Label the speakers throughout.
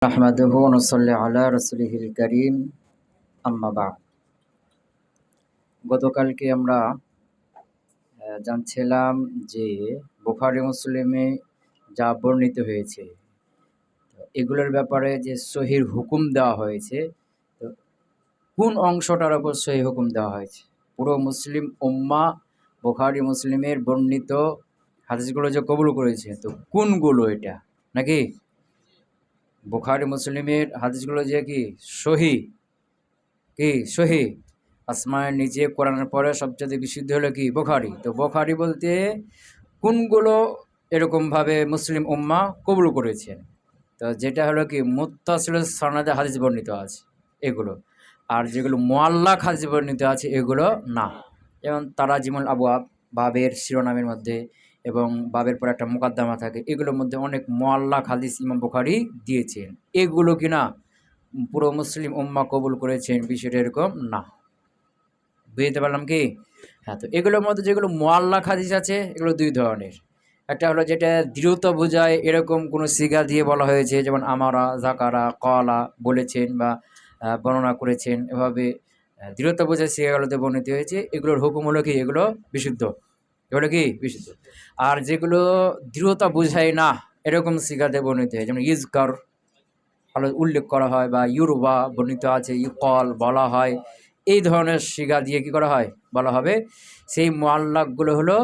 Speaker 1: আহমাদুহু ওয়া নুসাল্লি আলা রাসূলিহিল কারীম, আম্মা বা'দ। গতকালকে আমরা জানছিলাম যে বুখারী মুসলিমে যা বর্ণিত হয়েছে এগুলোর ব্যাপারে যে সহিহ হুকুম দেওয়া হয়েছে, তো কোন অংশটার উপর সহিহ হুকুম দেওয়া হয়েছে? পুরো মুসলিম উম্মাহ বুখারী মুসলিমের বর্ণিত হাদিসগুলো যে কবুল করেছে, তো কোনগুলো এটা? নাকি বুখারী মুসলিমের হাদিসগুলো যে কি সহিহ আসমানের নিচে কোরআনের পরে সবচেয়ে বিশুদ্ধ হলো কি বুখারী। তো বুখারী বলতে কোনগুলো এরকমভাবে মুসলিম উম্মাহ কবুল করেছেন? তো যেটা হলো কি মুত্তাসিল সনদে হাদিস বর্ণিত আছে এগুলো, আর যেগুলো মুআল্লাক হাদিস বর্ণিত আছে এগুলো না। যেমন তারাজিমুল আবওয়াব, বাবের শিরোনামের মধ্যে এবং বাবের পর একটা মুকাদ্দামা থাকে, এগুলোর মধ্যে অনেক মুআল্লাক হাদিস ইমাম বুখারী দিয়েছেন। এগুলো কিনা পুরো মুসলিম উম্মাহ কবুল করেছেন বিষয়টা এরকম না। বুঝতে পারলাম কি? হ্যাঁ, তো এগুলোর মধ্যে যেগুলো মুআল্লাক হাদিস আছে এগুলো দুই ধরনের। একটা হলো যেটা দৃঢ়তা বোঝায় এরকম কোনো সিগা দিয়ে বলা হয়েছে, যেমন আমারা, জাকারা, কলা বলেছেন বা বর্ণনা করেছেন, এভাবে দৃঢ়তা বোঝায় সিগাগুলোতে বর্ণিত হয়েছে। এগুলোর হুকুম হলো কি এগুলো বিশুদ্ধ, এগুলো কি বিশুদ্ধ। আর যেগুলো দৃঢ়তা বোঝায় না এরকম সিগাতে বর্ণিত হয়, যেমন ইজকার ভালো উল্লেখ করা হয়, বা ইউরবা বর্ণিত আছে, ইউকল বলা হয়, এই ধরনের সিগা দিয়ে কি করা হয় বলা হবে। সেই মুআল্লাকগুলো হলো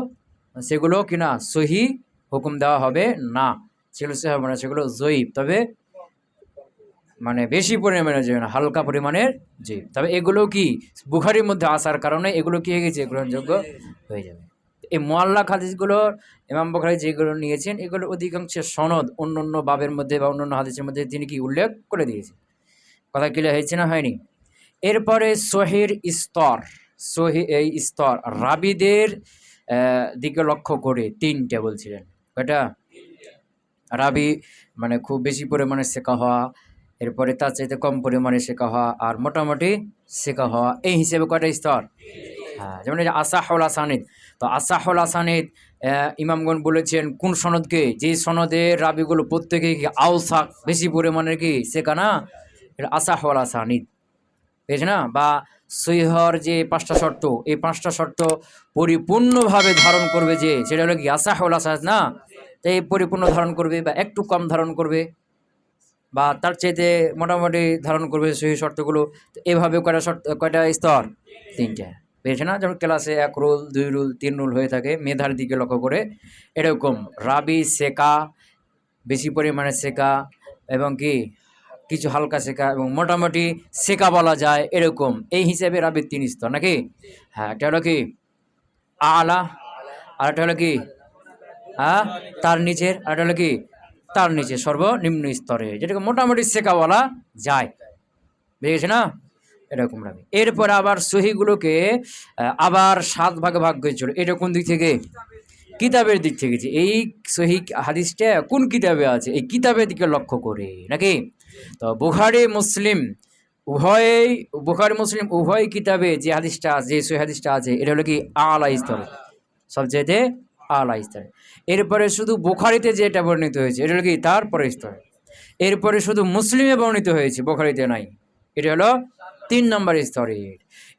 Speaker 1: সেগুলো কিনা সহি হুকুম দেওয়া হবে না, সেগুলো সহি হবে না, সেগুলো জয়ীফ। তবে মানে বেশি পরিমাণে যাবে না, হালকা পরিমাণের জয়ীফ। তবে এগুলো কি বুখারীর মধ্যে আসার কারণে এগুলো কি হয়ে গেছে, গ্রহণযোগ্য হয়ে যাবে। এই মুআল্লাক হাদিসগুলো ইমাম বুখারী যেগুলো নিয়েছেন এগুলো অধিকাংশ সনদ অন্য অন্য বাবের মধ্যে বা অন্য অন্য হাদিসের মধ্যে তিনি কি উল্লেখ করে দিয়েছেন। কথা ক্লিয়ার হয়েছে না হয়নি? এরপরে সহির স্তর, এই স্তর রাবিদের দিকে লক্ষ্য করে তিনটে বলছিলেন। কয়টা? রাবি মানে খুব বেশি পরিমাণে শেখা হওয়া, এরপরে তার চাইতে কম পরিমাণে শেখা হওয়া, আর মোটামুটি শেখা হওয়া, এই হিসেবে কয়টা স্তর? হ্যাঁ, যেমন এই যে আসাহুল আসানিদ, তো আসাহুল আসানিদ ইমামগণ বলেছেন কোন সনদকে? যে সনদের রাবিগুলো প্রত্যেকে কি আওসাক বেশি পরিমাণের কি শেখা না, এটা আসাহুল আসানিদ, পেয়েছে না? বা সহিহর যে 5টা শর্ত, এই 5টা শর্ত পরিপূর্ণভাবে ধারণ করবে যে, সেটা হলো কি আসাহুল আসানিদ না? এই পরিপূর্ণ ধারণ করবে বা একটু কম ধারণ করবে বা তার চাইতে মোটামুটি ধারণ করবে সহি শর্তগুলো। তো এভাবে কয়টা স্তর? 3টে, পেয়েছে না? যেমন ক্লাসে 1 রুল, 2 রুল, 3 রুল হয়ে থাকে মেধার দিকে লক্ষ্য করে, এরকম রাবি শেখা, বেশি পরিমাণে শেখা, এবং কি কিছু হালকা শেখা এবং মোটামুটি শেখা বলা যায় এরকম, এই হিসেবে রাবির 3 স্তর নাকি? হ্যাঁ, একটা হলো কি আলা, আর একটা হলো কি হ্যাঁ তার নিচের, আর একটা হলো কি তার নিচে সর্বনিম্ন স্তরে, যেটাকে মোটামুটি শেখা বলা যায়। বুঝে গেছে না? এরকম রাবি। এরপরে আবার সহিগুলোকে আবার 7 ভাগে ভাগ হয়েছিল। এটা কোন দিক থেকে? কিতাবের দিক থেকে, যে এই সহি হাদিসটা কোন কিতাবে আছে, এই কিতাবের দিকে লক্ষ্য করে নাকি? তো বুখারী মুসলিম উভয় কিতাবে যে হাদিসটা আছে, যে সহি হাদিসটা আছে, এটা হলো কি আলা স্তরে, সবচেয়ে আলা স্তরে। এরপরে শুধু বুখারীতে যেটা বর্ণিত হয়েছে এটা হলো কি তারপরে স্তরে। এরপরে শুধু মুসলিমে বর্ণিত হয়েছে, বুখারীতে নাই, এটা হলো 3 নম্বর স্তরের।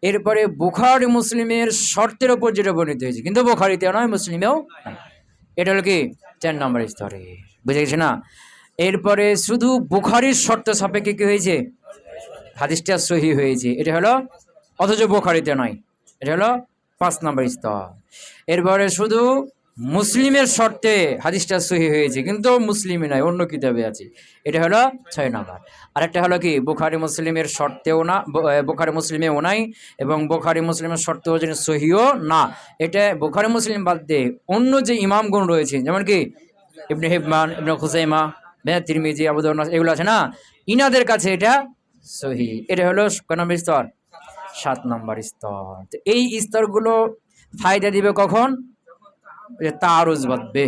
Speaker 1: এরপরে বুখারী মুসলিমের শর্তের ওপর যেটা বর্ণিত হয়েছে, কিন্তু বুখারীতেও নয়, মুসলিমেও নাই, এটা হলো কি 4 নম্বর স্তরে। বুঝে গেছে না? এরপরে শুধু বুখারীর শর্ত সাপেক্ষে কি হয়েছে, হাদিসটা সহি হয়েছে, এটা হলো, অথচ বুখারীতে নয়, এটা হলো 5 নম্বর স্তর। এরপরে শুধু মুসলিমের শর্তে হাদিসটা সহি হয়েছে, কিন্তু মুসলিমে নাই, অন্য কিতাবে আছে, এটা হলো 6 নম্বর। আরেকটা হলো কি বুখারী মুসলিমের শর্তেও না, বুখারী মুসলিমেও নাই, এবং বুখারী মুসলিমের শর্তেও যেন সহিও না। এটা বুখারী মুসলিম বাদ দিয়ে অন্য যে ইমামগণ রয়েছেন, যেমন কি ইবনে হিব্বান, ইবনে খুজাইমা, তিরমিজি, আবু দাউদ, এগুলো আছে না, ইনাদের কাছে এটা সহি। এটা হলো কয় নম্বর স্তর? 7 নম্বর স্তর। তো এই স্তরগুলো ফায়দা দিবে কখন? তারুজ বাঁধবে।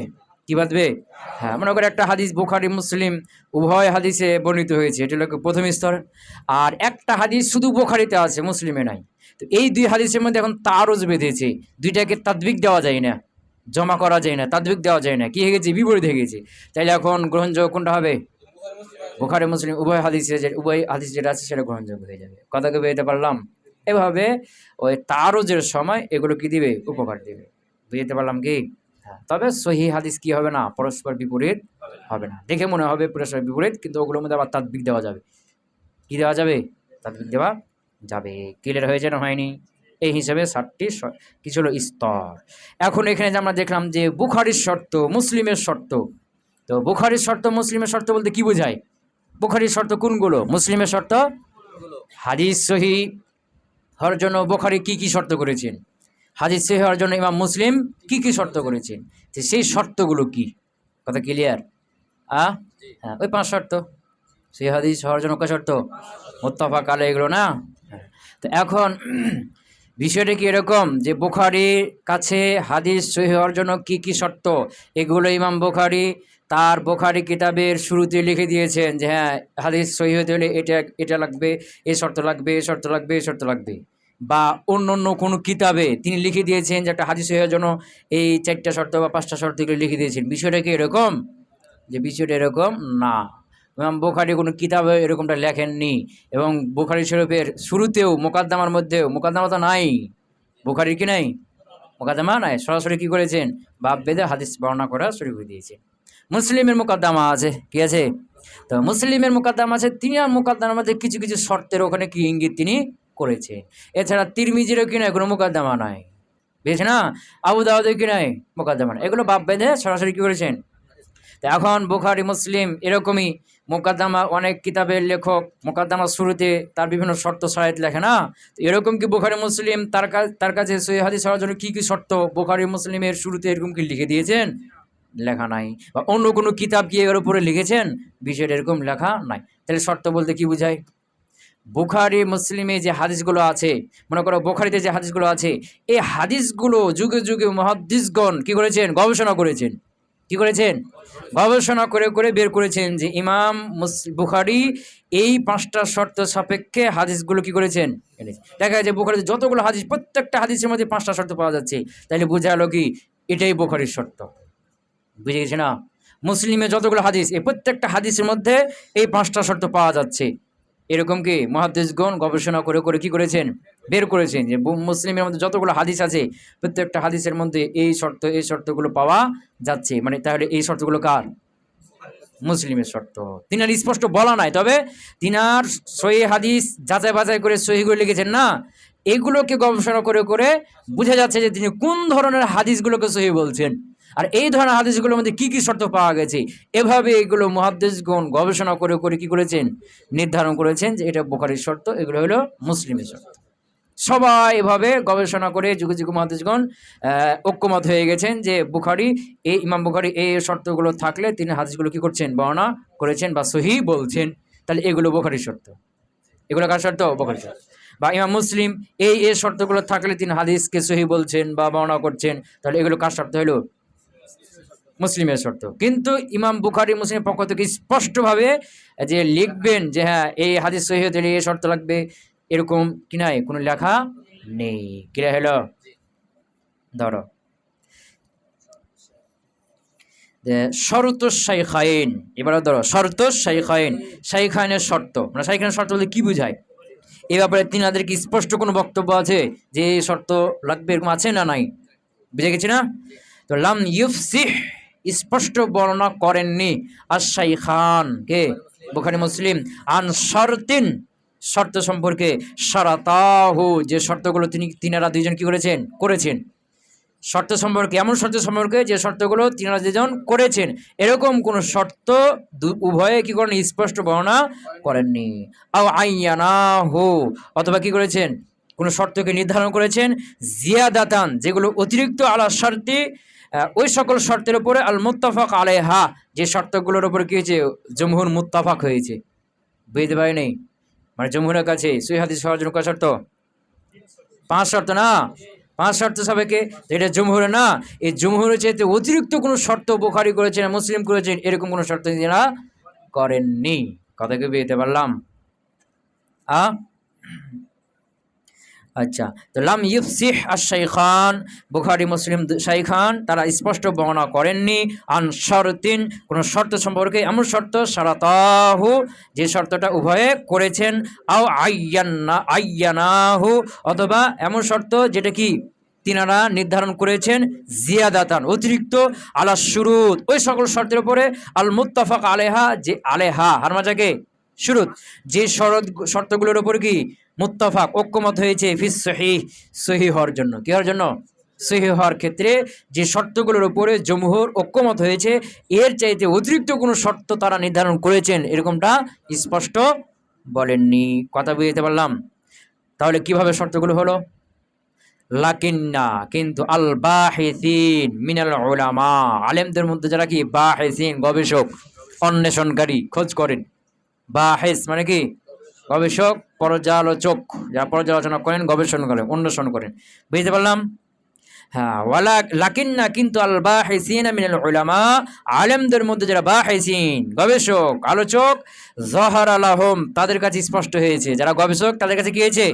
Speaker 1: কি বাঁধবে? হ্যাঁ, মনে করে একটা হাদিস বুখারী মুসলিম উভয় হাদিসে বর্ণিত হয়েছে, এটা হলো প্রথম স্তর। আর একটা হাদিস শুধু বুখারীতে আছে, মুসলিমে নাই। তো এই 2 হাদিসের মধ্যে এখন তারুজ বেঁধেছে, দুইটাকে তাদবিক দেওয়া যায় না, জমা করা যায় না, তাদবিক দেওয়া যায় না, কি হয়ে গেছে? বিপরীত হয়ে গেছে। তাইলে এখন গ্রহণযোগ্য কোনটা হবে? বুখারী মুসলিম উভয় হাদিস যেটা আছে সেটা গ্রহণযোগ্য হয়ে যাবে। কথাকে বুঝতে পারলাম? এভাবে ওই তারুজের সময় এগুলো কি দিবে? উপকার দিবে। বুঝতে পারলাম কি? হ্যাঁ, তবে সহিহ হাদিস কি হবে না? পরস্পর বিপরীত হবে না। দেখে মনে হবে পরস্পর বিপরীত, কিন্তু ওগুলোর মধ্যে আবার তাদবিক দেওয়া যাবে। কি দেওয়া যাবে? তাদবিক দেওয়া যাবে। ক্লিয়ার হয়েছে না হয়নি? এই হিসাবে 7টি কিছু হলো স্তর। এখন এখানে যে আমরা দেখলাম যে বুখারীর শর্ত, মুসলিমের শর্ত। তো বুখারীর শর্ত, মুসলিমের শর্ত বলতে কি বোঝায়? বুখারীর শর্ত কোনগুলো? মুসলিমের শর্ত? হাদিস সহিহ হওয়ার জন্য বুখারী কি কি শর্ত করেছেন? হাদিস সহিহ হওয়ার জন্য ইমাম মুসলিম কি কি শর্ত করেছেন? যে সেই শর্তগুলো কি? কথা ক্লিয়ার? হ্যাঁ, ওই 5 শর্ত। সেই হাদিস হওয়ার জন্য কয় শর্ত? মুত্তাফাক আলাইহি, এগুলো না? হ্যাঁ। তো এখন বিষয়টা কি এরকম যে বুখারীর কাছে হাদিস সহিহ হওয়ার জন্য কি কি শর্ত, এগুলো ইমাম বুখারী তার বুখারী কিতাবের শুরুতে লিখে দিয়েছেন যে হ্যাঁ, হাদিস সহিহ হতে হলে এটা এটা লাগবে, এই শর্ত লাগবে, এই শর্ত লাগবে, এই শর্ত লাগবে। বা অন্য অন্য কোনো কিতাবে তিনি লিখে দিয়েছেন যে একটা হাদিস সহিহ হওয়ার জন্য এই 4টা শর্ত বা 5টা শর্ত এগুলো লিখে দিয়েছেন। বিষয়টা কি এরকম? যে বিষয়টা এরকম না। ইমাম বুখারী কোনো কিতাবে এরকমটা লেখেননি, এবং বুখারী শরীফের শুরুতেও মুকাদ্দামার মধ্যেও, মুকাদ্দামা তো নাই বুখারীর, কি নাই? মুকাদ্দামা নাই। সরাসরি কি করেছেন? বাব বেঁধে হাদিস বর্ণনা করা শুরু করে দিয়েছেন। মুসলিমের মুকাদ্দামা আছে, কি আছে? তো মুসলিমের মুকাদ্দামা আছে, তিনি আর মুকাদ্দামার মধ্যে কিছু কিছু শর্তের ওখানে কি ইঙ্গিত তিনি করেছেন। এছাড়া তিরমিজিরও কি নাই, কোনো মুকাদ্দামা নাই, বুঝেছে না? আবু দাউদের কি নাই, মুকাদ্দামা নাই। এগুলো বাব বেঁধে সরাসরি কি করেছেন। তো এখন বুখারী মুসলিম এরকমই মোকদ্দমা, অনেক কিতাবের লেখক মোকদ্দমার শুরুতে তার বিভিন্ন শর্ত শরায়েত লেখে না? তো এরকম কি বুখারী মুসলিম তার কাছে সহিহ হাদিস হওয়ার জন্য কী কী শর্ত বুখারী মুসলিমের শুরুতে এরকম কি লিখে দিয়েছেন? লেখা নাই। বা অন্য কোনো কিতাব কি এর উপরে লিখেছেন? বিষয়টা এরকম লেখা নাই। তাহলে শর্ত বলতে কি বোঝায়? বুখারী মুসলিমে যে হাদিসগুলো আছে, মনে করো বুখারীতে যে হাদিসগুলো আছে, এই হাদিসগুলো যুগে যুগে মুহাদ্দিসগণ কি করেছেন? গবেষণা করেছেন। কি করেছেন? গবেষণা করে করে বের করেছেন যে ইমাম বুখারী এই 5টা শর্ত সাপেক্ষে হাদিসগুলো কি করেছেন? এনেছেন। দেখা যায় যে বুখারীতে যতগুলো হাদিস, প্রত্যেকটা হাদিসের মধ্যে 5টা শর্ত পাওয়া যাচ্ছে। তাহলে বোঝা গেল কি এটাই বুখারীর শর্ত। বুঝে গেছে না? মুসলিমে যতগুলো হাদিস, এই প্রত্যেকটা হাদিসের মধ্যে এই 5টা শর্ত পাওয়া যাচ্ছে। এরকম কি মুহাদ্দিসগণ গবেষণা করে করে কি করেছেন? বের করেছেন যে মুসলিমের মধ্যে যতগুলো হাদিস আছে, প্রত্যেকটা হাদিসের মধ্যে এই শর্তগুলো পাওয়া যাচ্ছে। মানে তাহলে এই শর্তগুলো কার? মুসলিমের শর্ত। তিনার স্পষ্ট বলা নাই, তবে তিনার সহিহ হাদিস যাচাই বাছাই করে সহিহগুলো লিখেছেন না, এগুলোকে গবেষণা করে করে বোঝা যাচ্ছে যে তিনি কোন ধরনের হাদিসগুলোকে সহিহ বলছেন, আর এই ধরনের হাদিসগুলোর মধ্যে কি কি শর্ত পাওয়া গেছে। এভাবে এগুলো মুহাদ্দিসগণ গবেষণা করে করে কি করেছেন? নির্ধারণ করেছেন যে এটা বুখারীর শর্ত, এগুলো হলো মুসলিমের শর্ত। সবাই এভাবে গবেষণা করে যুগে যুগে মুহাদ্দিসগণ ঐক্যমত হয়ে গেছেন যে বুখারী, ইমাম বুখারী এই শর্তগুলো থাকলে তিনি হাদিসগুলো কি করছেন? বর্ণনা করেছেন বা সহিহ বলছেন। তাহলে এগুলো বুখারীর শর্ত। এগুলো কার শর্ত? বুখারীর শর্ত। বা ইমাম মুসলিম এই শর্তগুলো থাকলে তিনি হাদিসকে সহিহ বলছেন বা বর্ণনা করছেন, তাহলে এগুলো কার শর্ত হলো? মুসলিমের শর্ত। কিন্তু ইমাম বুখারী মুসলিমের পক্ষ থেকে স্পষ্টভাবে যে লিখবেন যে হ্যাঁ, এই হাদিস সহিহ হতে হলে এই শর্ত লাগবে, এরকম কি নাই, কোনো লেখা নেই। কিরা হলো? ধরো শরতুস শাইখাইন, এবারে ধরো শরতুস শাইখাইন, শাইখাইনের শর্ত। মানে শাইখাইনের শর্ত বলতে কি বোঝায়? এই ব্যাপারে তিনাদের কি স্পষ্ট কোনো বক্তব্য আছে যে এই শর্ত লাগবে, এরকম আছে না নাই? বুঝে গেছি না? তো লাম ইউফসিহ, স্পষ্ট বর্ণনা করেননি আশ-শাইখান কে? বুখারী মুসলিম, আন শর্তিন, শর্ত সম্পর্কে, শারাতাহু, যে শর্তগুলো তিনারা দুইজন কি করেছেন শর্ত সম্পর্কে, এমন শর্ত সম্পর্কে যে শর্তগুলো তিনারা দুজন করেছেন, এরকম কোন শর্ত উভয়ে কি করেন? স্পষ্ট বর্ণনা করেননি। আও আইয়ানাহু, অথবা কি করেছেন? কোন শর্তকে নির্ধারণ করেছেন, জিয়াদাতান, যেগুলো অতিরিক্ত আলা শর্তি, ওই সকল শর্তের উপরে, আল মুত্তাফাক আলাইহা, যে শর্তগুলোর উপরে কি হয়েছে? জমহুর মুত্তাফাক হয়েছে। বুঝতে পারি নেই? মানে জমহুরের কাছে সহিহ হাদিস হওয়ার জন্য কয় শর্ত? 5 শর্ত না? 5 শর্ত সাপেক্ষে এটা জমহুরে না, এই জমহুরের চাইতে অতিরিক্ত কোনো শর্ত বুখারী করেছেন, মুসলিম করেছেন, এরকম কোনো শর্ত তিনি করেননি। কথা কি বুঝতে পারলাম? আচ্ছা, তো লাম ইউফসিহ আশ-শাইখান, বুখারী মুসলিম শাইখান তারা স্পষ্ট বর্ণনা করেননি আন শর্তিন, কোন শর্ত সম্পর্কে, এমন শর্ত শারাতাহু যে শর্তটা উভয়ে করেছেন, আও আইয়ানাহু অথবা এমন শর্ত যেটা কি তিনারা নির্ধারণ করেছেন, জিয়াদাতান অতিরিক্ত, আলা শুরুত ওই সকল শর্তের উপরে, আল মুত্তাফাক আলেহা যে আলেহা হারমাজাকে শুরুত যে শর্তগুলোর উপর কি মুত্তাফাক ঐক্যমত হয়েছে, ফিস সহিহ সহিহ হওয়ার জন্য, কি হওয়ার জন্য, সহিহ হওয়ার ক্ষেত্রে যে শর্তগুলোর উপরে জমহুর ঐক্যমত হয়েছে, এর চাইতে অতিরিক্ত কোনো শর্ত তারা নির্ধারণ করেছেন এরকমটা স্পষ্ট বলেননি। কথা বুঝতে পারলাম? তাহলে কিভাবে শর্তগুলো হলো? লাকিন্না কিন্তু আল বাহিসিন মিনাল উলামা, আলেমদের মধ্যে যারা কি বাহিসিন গবেষক, অন্বেষণকারী, খোঁজ করেন, বাহিস মানে কি গবেষক, পর্যালোচক, যারা পর্যালোচনা করেন, গবেষণা করেন, অন্বেষণ করেন। বুঝতে পারলাম? হ্যাঁ, ওয়ালা লাকিন্না কিন্তু আল বাহিসিন মিনাল উলামা, আলেমদের মধ্যে যারা বাহিসিন গবেষক, আলোচক, যাহারা লাহুম তাদের কাছে স্পষ্ট হয়েছে, যারা গবেষক তাদের কাছে কি হয়েছে,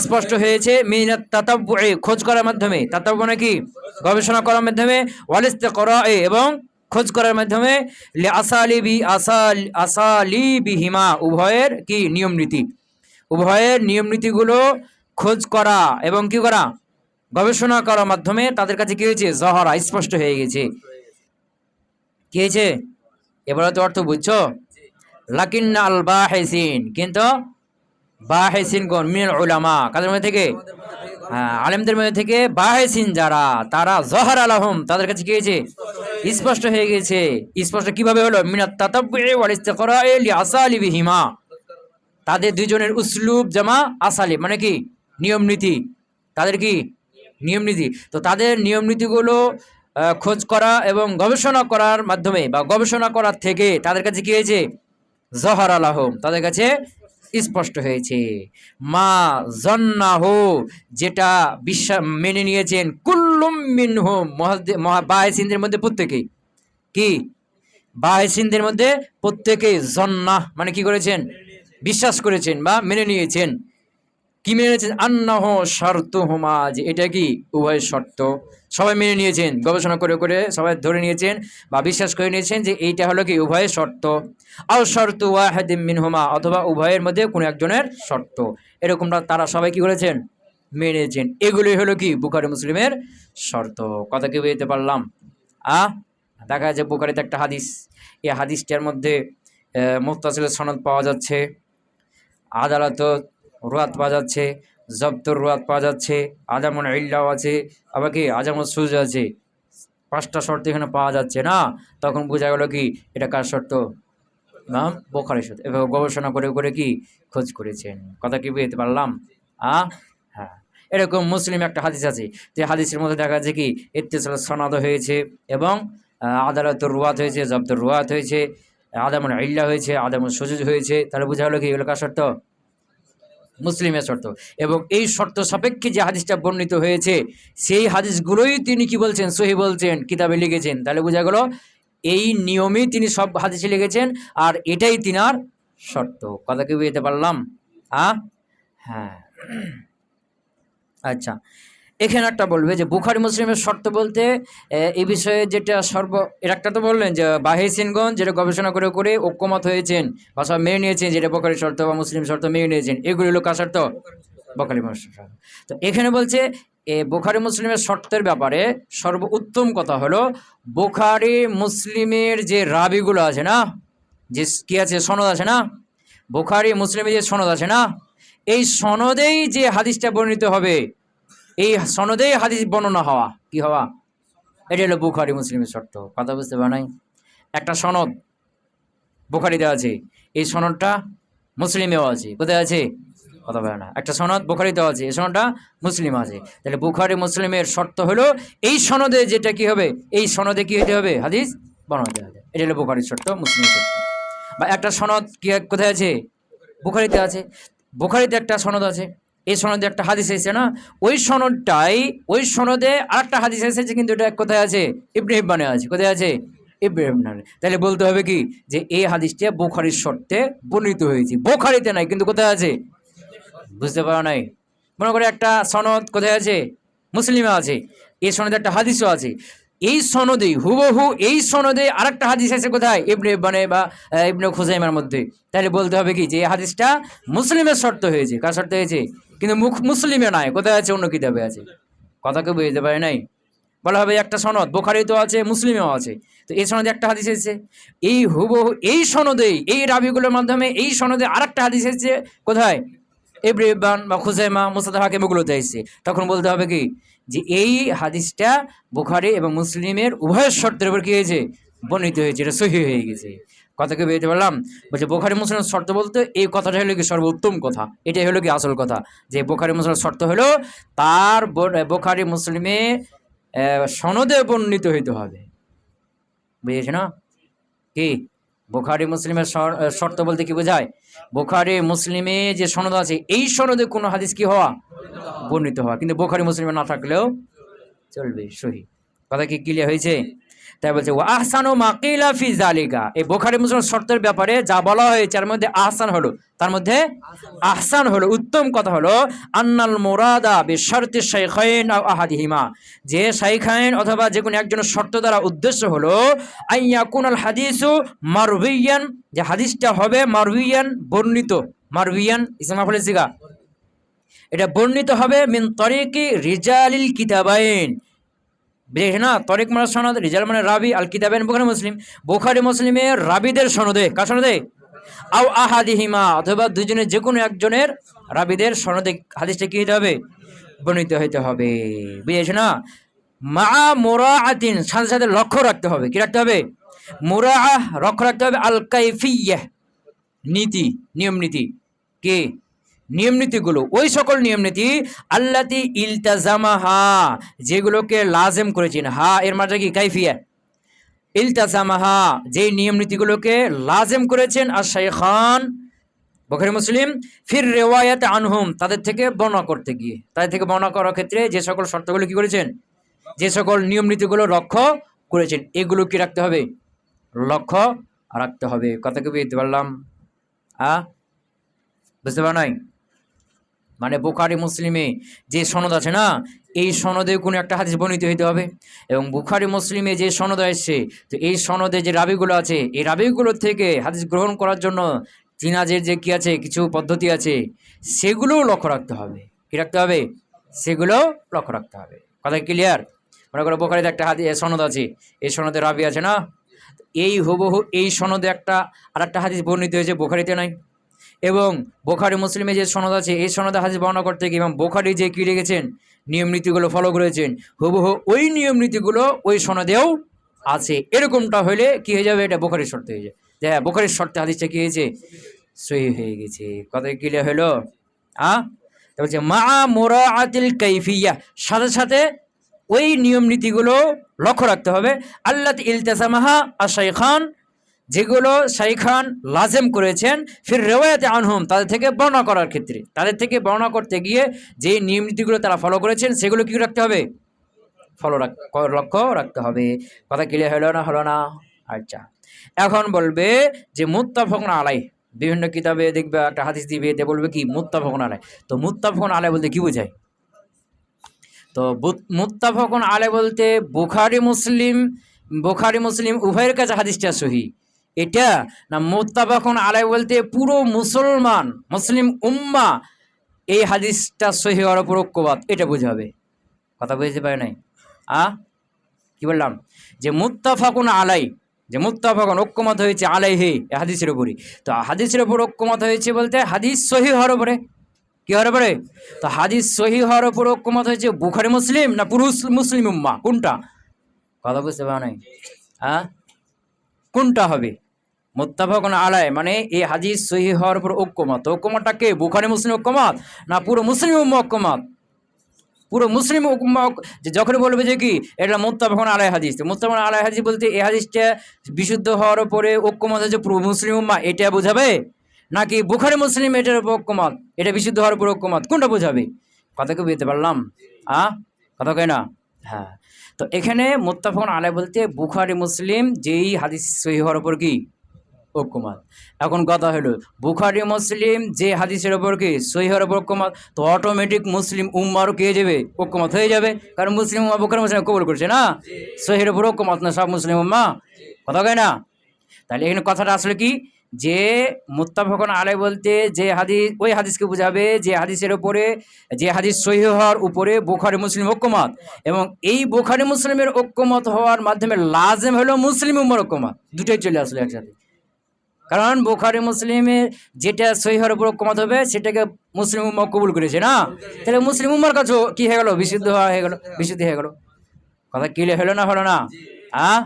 Speaker 1: স্পষ্ট হয়েছে, মিনাত তাতাব্বুই খোঁজ করার মাধ্যমে, তাতাব্বু মানে কি গবেষণা করার মাধ্যমে, ওয়াল ইস্তিকরাই এবং খোঁজ করার মাধ্যমে, লি আসালিবিহিমা উভয়ের কি নিয়ম নীতি, উভয়ের নিয়ম নীতিগুলো খোঁজ করা এবং কি করা গবেষণা করার মাধ্যমে তাদের কাছে কি হয়েছে, জহরা স্পষ্ট হয়ে গেছে। কি হয়েছে এবারে তো অর্থ বুঝছো? লাকিন্না আল বাহিসিন কিন্তু বাহিসিন কোন মিনাল উলামা কাদের মধ্যে থেকে, হ্যাঁ আলেমদের মধ্যে থেকে, বাহিসিন যারা তারা জহরা লাহুম তাদের কাছে কি হয়েছে, স্পষ্ট হয়ে গেছে। স্পষ্ট কিভাবে হলো? মিনাত তাতাব্বুই ওয়াল ইস্তিকরাই লি আসালিবিহিমা, তাদের দুইজনের উসলুব জামা আসালিব মানে কি নিয়ম নীতি, তাদের কি নিয়ম নীতি, তো তাদের নিয়ম নীতিগুলো খোঁজ করা এবং গবেষণা করার মাধ্যমে বা গবেষণা করার থেকে তাদের কাছে কি হয়েছে, জহর আলাহম তাদের কাছে স্পষ্ট হয়েছে। মা জন্নাহু যেটা বিশ্বাস মেনে নিয়েছেন, কুল্লুম মিনহুম বাহিসিনদের মধ্যে প্রত্যেকেই, কি বাহিসিনদের মধ্যে প্রত্যেকেই জন্নাহ মানে কি করেছেন, বিশ্বাস করেছেন বা মেনে নিয়েছেন। কি মেনে নিয়েছেন? আন্নাহ শর্তুহুমা যে এটা কি উভয় শর্ত, সবাই মেনে নিয়েছেন, গবেষণা করে করে সবাই ধরে নিয়েছেন বা বিশ্বাস করে নিয়েছেন যে এইটা হলো কি উভয়ের শর্ত। আও শর্তু ওয়াহিদিম মিনহুমা অথবা উভয়ের মধ্যে কোনো একজনের শর্ত, এরকমটা তারা সবাই কি করেছেন, মেনে নিয়েছেন। এগুলোই হলো কি বুখারী মুসলিমের শর্ত। কথা কি বুঝতে পারলাম? দেখা যাচ্ছে বুখারীতে একটা হাদিস, এই হাদিসটার মধ্যে মুত্তাসিলের সনদ পাওয়া যাচ্ছে, আদালত রুয়াত পাওয়া যাচ্ছে, জব্দুর রুয়াত পাওয়া যাচ্ছে, আজামুল ইল্লাও আছে, আবার কি আজামুল সুজ আছে, 5টা শর্ত এখানে পাওয়া যাচ্ছে না। তখন বোঝা গেল কি এটা কার শর্ত, ইমাম বুখারীর শর্ত। এভাবে গবেষণা করে করে কি খোঁজ করেছেন। কথা কি বুঝতে পারলাম? হ্যাঁ, এরকম মুসলিম একটা হাদিস আছে, যে হাদিসের মধ্যে দেখা যাচ্ছে কি ইত্তিসাল সনদ হয়েছে এবং আদালতুর রুয়াত হয়েছে, জব্দুর রুয়াত হয়েছে, আদামুল ইল্লা হয়েছে, আদামুল সুজুজ হয়েছে। তাহলে বোঝা গেল কি এগুলো কার শর্ত, মুসলিমের শর্ত। এবং এই শর্ত সাপেক্ষে যে হাদিসটা বর্ণিত হয়েছে সেই হাদিসগুলোই তিনি কি বলছেন, সহি বলছেন, কিতাবে লিখেছেন। তাহলে বোঝা গেল এই নিয়মেই তিনি সব হাদিসে লিখেছেন আর এটাই তিনার শর্ত। কথা কি বুঝতে পারলাম? হ্যাঁ, আচ্ছা, এখানে একটা বলবে যে বুখারী মুসলিমের শর্ত বলতে এই বিষয়ে যেটা এর একটা তো বললেন যে বাহিসিনগণ যেটা গবেষণা করে করে ঐক্যমত হয়েছেন বা সব মেনে নিয়েছেন, যেটা বুখারী শর্ত বা মুসলিম শর্ত মেনে নিয়েছেন, এগুলি হলো কার শর্ত, বুখারী মুসলিম শর্ত। তো এখানে বলছে বুখারী মুসলিমের শর্তের ব্যাপারে সর্বোত্তম কথা হলো বুখারী মুসলিমের যে রাবিগুলো আছে না, যে কি আছে সনদ আছে না, বুখারী মুসলিমের যে সনদ আছে না, এই সনদেই যে হাদিসটা বর্ণিত হবে, এই সনদেই হাদিস বর্ণনা হওয়া, কি হওয়া, এটা হলো বুখারী মুসলিমের শর্ত। কথা বুঝতে পারা নাই? একটা সনদ বুখারীতে আছে, এই সনদটা মুসলিমেও আছে, কোথায় আছে, কথা বলে না। একটা সনদ বুখারীতে আছে, এই সনদটা মুসলিম আছে। তাহলে বুখারী মুসলিমের শর্ত হলো এই সনদে যেটা কি হবে, এই সনদে কি হতে হবে, হাদিস বর্ণনা হবে। এটা হলো বুখারীর শর্ত, মুসলিমের শর্ত। বা একটা সনদ কি কোথায় আছে, বুখারীতে আছে, বুখারীতে একটা সনদ আছে, এই সনদে একটা হাদিস এসেছে না, ওই সনদটাই ওই সনদে আরেকটা হাদিস এসেছে, কিন্তু এটা কোথায় আছে, ইবনে হিব্বানে আছে। কোথায় আছে, ইবনে হিব্বানে। তাহলে বলতে হবে কি যে এই হাদিসটা বুখারীর শর্তে বর্ণিত হয়েছে, বুখারীতে নাই কিন্তু কোথায় আছে, বুঝতে পারা নাই? মনে করে একটা সনদ কোথায় আছে, মুসলিমে আছে, এই সনদে একটা হাদিসও আছে, এই সনদে হুবহু এই সনদে আরেকটা হাদিস আছে কোথায়, ইবনে ইব্বানে বা ইবনে খুজাইমার মধ্যে, তাহলে বলতে হবে কি যে এই হাদিসটা মুসলিমের শর্ত হয়েছে, কার শর্ত হয়েছে, কিন্তু মুসলিমে নাই, কোথায় আছে, অন্য কিতাবে আছে। কথা কেউ বুঝতে পারে নাই। বলা হবে একটা সনদ বুখারী তো আছে, মুসলিমেও আছে, তো এই সনদে একটা হাদিস এসেছে, এই হুবহু এই সনদে এই রাবিগুলোর মাধ্যমে এই সনদে আরেকটা হাদিস এসেছে কোথায়, ইবনে ইব্বান বা খুজাইমা মুসনাদ হাকিম এগুলোতে এসেছে, তখন বলতে হবে কি যে এই হাদিসটা বুখারী এবং মুসলিমের উভয়ের শর্তের উপর কি হয়েছে, বর্ণিত হয়েছে, এটা সহিহ হয়ে গেছে। কথাকে বুঝতে পারলাম। বলছে বুখারী মুসলিমের শর্ত বলতে এই কথাটা হলো কি সর্বোত্তম কথা, এটাই হলো কি আসল কথা, যে বুখারী মুসলিমের শর্ত হলো তার বুখারী মুসলিমে সনদে বর্ণিত হইতে হবে, বুঝেছ না কি। বুখারী মুসলিমের শর্ত বলতে কি বোঝায়, বুখারী মুসলিমে যে সনদ আছে এই সনদে কোনো হাদিস কি হওয়া, বর্ণিত হওয়া, কিন্তু বুখারী মুসলিমে না থাকলেও চলবে, সহি। কথা কি ক্লিয়ার হয়েছে? তাই বলছে ওয়া আহসানু মা কিলা ফি যালিকা, এই বুখারী মুসলিম শর্তের ব্যাপারে যা বলা হয়েছে এর মধ্যে আহসান হলো, তার মধ্যে আহসান হলো, উত্তম কথা হলো আন্নাল মুরাদা বিশারতি শাইখাইন আও আহাদিহিমা, যে শাইখাইন অথবা যে কোনো একজনের শর্ত দ্বারা উদ্দেশ্য হলো আইয়াকুনাল হাদিসু মারউইয়ান, যে হাদিসটা হবে মারউইয়ান বর্ণিত, মারউইয়ান ইসম মাফউল সিগা, এটা বর্ণিত হবে মিন তরিকি রিজালিল কিতাবাইন, বেশ না, তরিক মানে সনদ, রিজাল মানে রাবি, আল কিতাবাইন বুখারী মুসলিম, বুখারী মুসলিমের রাবিদের সনদে, কার সনদে, আও আহাদিহিমা অথবা দুজনের যে কোনো একজনের রাবিদের সনদে হাদিসটা কি হতে হবে, বর্ণিত হইতে হবে, বুঝেছ না। মা মুরাআতিন, সাথে সাথে লক্ষ্য রাখতে হবে, কি রাখতে হবে, মুরাআহ, লক্ষ্য রাখতে হবে, আল কাইফিয়াহ, নীতি, নিয়ম নীতি, কি নিয়ম নীতিগুলো, ওই সকল নিয়ম নীতি আল্লাতি ইলতাজামাহা, যেগুলোকে লাজেম করেছেন, হা এর মানে কি কাইফিয়া, ইলতাজামাহা যে নিয়ম নীতিগুলোকে লাজেম করেছেন আর শাইখান বুখারী মুসলিম ফির রিওয়ায়াত আনহুম, তাদের থেকে বর্ণনা করতে গিয়ে, তাদের থেকে বর্ণনা করার ক্ষেত্রে যে সকল শর্তগুলো কি করেছেন, যে সকল নিয়ম নীতিগুলো লক্ষ্য করেছেন, এগুলো কি রাখতে হবে, লক্ষ্য রাখতে হবে। কথা কি বুঝতে পারলাম? বুঝতে পার নাই, মানে বুখারী মুসলিমে যে সনদ আছে না, এই সনদে কোনো একটা হাদিস বর্ণিত হইতে হবে, এবং বুখারী মুসলিমে যে সনদ আসছে, তো এই সনদে যে রাবিগুলো আছে এই রাবিগুলোর থেকে হাদিস গ্রহণ করার জন্য জিনাজের যে কি আছে কিছু পদ্ধতি আছে, সেগুলোও লক্ষ্য রাখতে হবে, কি রাখতে হবে, সেগুলোও লক্ষ্য রাখতে হবে। কথা ক্লিয়ার? মনে করো বুখারীতে একটা হাদিস সনদ আছে, এই সনদে রাবি আছে না, এই হুবহু এই সনদে আর একটা হাদিস বর্ণিত হয়েছে, বুখারীতে নাই, এবং বুখারী মুসলিমে যে সনদ আছে এই সনদে হাদিস বর্ণনা করতে গিয়ে এবং বুখারী যে কি রেখেছেন নিয়ম নীতিগুলো ফলো করেছেন, হুবহু ওই নিয়ম নীতিগুলো ওই সনদেও আছে, এরকমটা হলে কি হয়ে যাবে, এটা বুখারীর শর্তে হয়ে যায়, যে হ্যাঁ বুখারীর শর্তে হাদিসটা কি হয়েছে, সহিহ হয়ে গেছে। কথা ক্লিয়ার হলো? তারপর হচ্ছে মা মুরাআতিল কাইফিয়া, সাথে সাথে ওই নিয়ম নীতিগুলো লক্ষ্য রাখতে হবে, আল্লাতি ইলতাজামাহা আশ-শাইখান, যেগুলো শাইখান লাজেম করেছেন, ফির রিওয়ায়াতে আনহুম, তাদের থেকে বর্ণনা করার ক্ষেত্রে, তাদের থেকে বর্ণনা করতে গিয়ে যে নিয়ম নীতিগুলো তারা ফলো করেছেন সেগুলো কি রাখতে হবে, লক্ষ্য রাখতে হবে। কথা ক্লিয়ার হলো না, হলো না? আচ্ছা, এখন বলবে যে মুত্তাফাকুন আলাইহ, বিভিন্ন কিতাবে দেখবে একটা হাদিস দিবে, বলবে কি মুত্তাফাকুন আলাইহ, তো মুত্তাফাকুন আলাইহ বলতে কি বোঝায়? তো মুত্তাফাকুন আলাইহ বলতে বুখারী মুসলিম উভয়ের কাছে হাদিসটা সহিহ, এটা না মুত্তাফাকুন আলাইহ বলতে পুরো মুসলিম উম্মাহ এই হাদিসটা সহিহ হওয়ার উপর ঐক্যমত, এটা বোঝাবে। কথা বুঝতে পারে নাই? কি বললাম, যে মুত্তাফাকুন আলাই, যে মুত্তাফাকুন ঐক্যমত হয়েছে আলাইহি হাদিসের উপরই, তো হাদিসের উপর ঐক্যমত হয়েছে বলতে হাদিস সহিহ হওয়ার উপরে, কি হওয়ার উপরে, তো হাদিস সহিহ হওয়ার উপর ঐক্যমত হয়েছে বুখারী মুসলিম না পুরো মুসলিম উম্মাহ, কোনটা? কথা বুঝতে পারে নাই? কোনটা হবে? মুত্তাফাকুন আলাইহ মানে এই হাদিস সহিহ হওয়ার উপর ঐক্যমত, ঐক্যমতটা কে, বুখারী মুসলিম ঐক্যমত না পুরো মুসলিম উম্মাহ ঐক্যমত? পুরো মুসলিম উম্মাহ, যে যখন বলবে যে কি এটা মুত্তাফাকুন আলাইহ হাদিস, তো মুত্তাফাকুন আলাইহ হাদিস বলতে এই হাদিসটা বিশুদ্ধ হওয়ার উপরে ঐক্যমত হচ্ছে পুরো মুসলিম উম্মাহ, এটা বোঝাবে, নাকি বুখারী মুসলিম এটার উপর ঐক্যমত, এটা বিশুদ্ধ হওয়ার উপর ঐক্যমত, কোনটা বোঝাবে? কথা কি বুঝতে পারলাম? কথা কয় না? হ্যাঁ, তো এখানে মুত্তাফাকুন আলাইহ বলতে বুখারী মুসলিম যেই হাদিস সহিহ হওয়ার উপর কি ঐক্যমত। এখন কথা হলো বুখারী মুসলিম যে হাদিসের ওপর কি সহিহের ওপর ঐক্যমত, তো অটোমেটিক মুসলিম উম্মারও কে যাবে ঐক্যমত হয়ে যাবে, কারণ মুসলিম উম্মা বুখারী মুসলিম কবুল করছে না, সহিহের ওপর ঐক্যমত না সব মুসলিম উম্মা, কথা কয় না? তাহলে এখানে কথাটা আসলে কি, যে মুত্তাফাকুন আলাই বলতে যে হাদিস, ওই হাদিসকে বোঝাবে যে হাদিসের উপরে, যে হাদিস সহিহ হওয়ার উপরে বুখারী মুসলিম ঐক্যমত, এবং এই বুখারী মুসলিমের ঐক্যমত হওয়ার মাধ্যমে লাজেম হলো মুসলিম উম্মার ঐক্যমত, দুটোই চলে আসলো একসাথে। কারণ বুখারী মুসলিমের যেটা সহিহের উপর ঐক্যমত হবে সেটাকে মুসলিম উম্মা কবুল করেছে না, তাহলে মুসলিম উম্মার কাছেও কি হয়ে গেল, বিশুদ্ধ হয়ে গেল, বিশুদ্ধি হয়ে গেল। কথা ক্লিয়ার হলো না, হলো না? হ্যাঁ,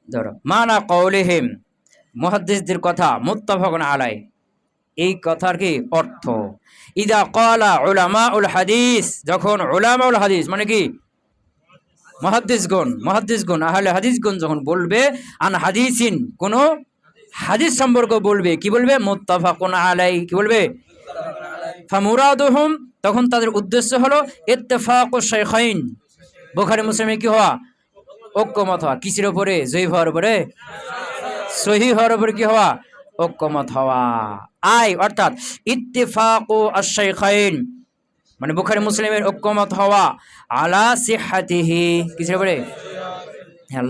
Speaker 1: ধরো মানা কওলিহিম, মুহাদ্দিসদের কথা, মুত্তাফাকুন আলাই, এই কথার কি অর্থ, ইদা ক্বালা উলামাউল হাদিস, যখন উলামাউল হাদিস মানে কি মুহাদ্দিসগণ আহলে হাদিসগণ যখন বলবে আন হাদিসিন, কোন হাদিস সম্পর্ক বলবে, কি বলবে, মুত্তাফাকুন আলাই, কি বলবে, ফামুরাদুহুম, তখন তাদের উদ্দেশ্য হলো ইত্তেফাকুশ শাইখাইন, বুখারী মুসলিমের কি হওয়া, ঐক্যমত হওয়া, কিসের উপরে, জয়ীফ হওয়ার উপরে, সহিহ হওয়ার উপরে কি হওয়া, ঐক্যমত হওয়া। আই অর্থাৎ ইত্তেফাকু আশ-শাইখাইন মানে বুখারী মুসলিমের ঐক্যমত হওয়া, আলা সিহহাতিহি, কিসের উপরে,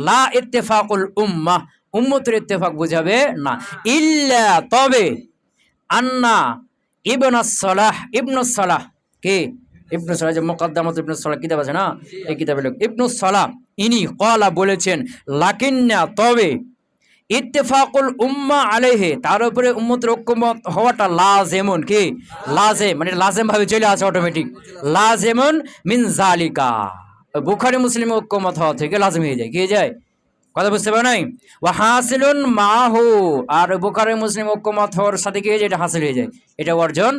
Speaker 1: লা ইত্তেফাকুল উম্মাহ, উম্মতের ইত্তেফাক বোঝাবে না, ইল্লা তবে, আন্না ইবনুস সালাহ কে, ইবনুস সালাহ যে মুকদ্দামাত ইবনুস সালাহ কিতাব আছে না, এই কিতাবে লোক ইবনুস সালাহ ইনি ক্বালা বলেছেন, লাকিন্না তবে, ইত্তেফাকুল উম্মা আলাইহি, তার উপরে উম্মতের ঐক্যমত হওয়াটা লাজেমুন, কি লাজেম, মানে লাজেম ভাবে চলে আসে অটোমেটিক, লাজেমুন মিন জালিকা, বুখারী মুসলিম ঐক্যমত হওয়া থেকে লাজেম হয়ে যায়, কি হয়ে যায়, কথা বুঝতে পারো নাই, ওয়া হাসিলুন মাহু, আর বুখারী মুসলিম ঐক্যমত হওয়ার সাথে কি হয়ে যায়, এটা হাসিল হয়ে যায়, এটা অর্জন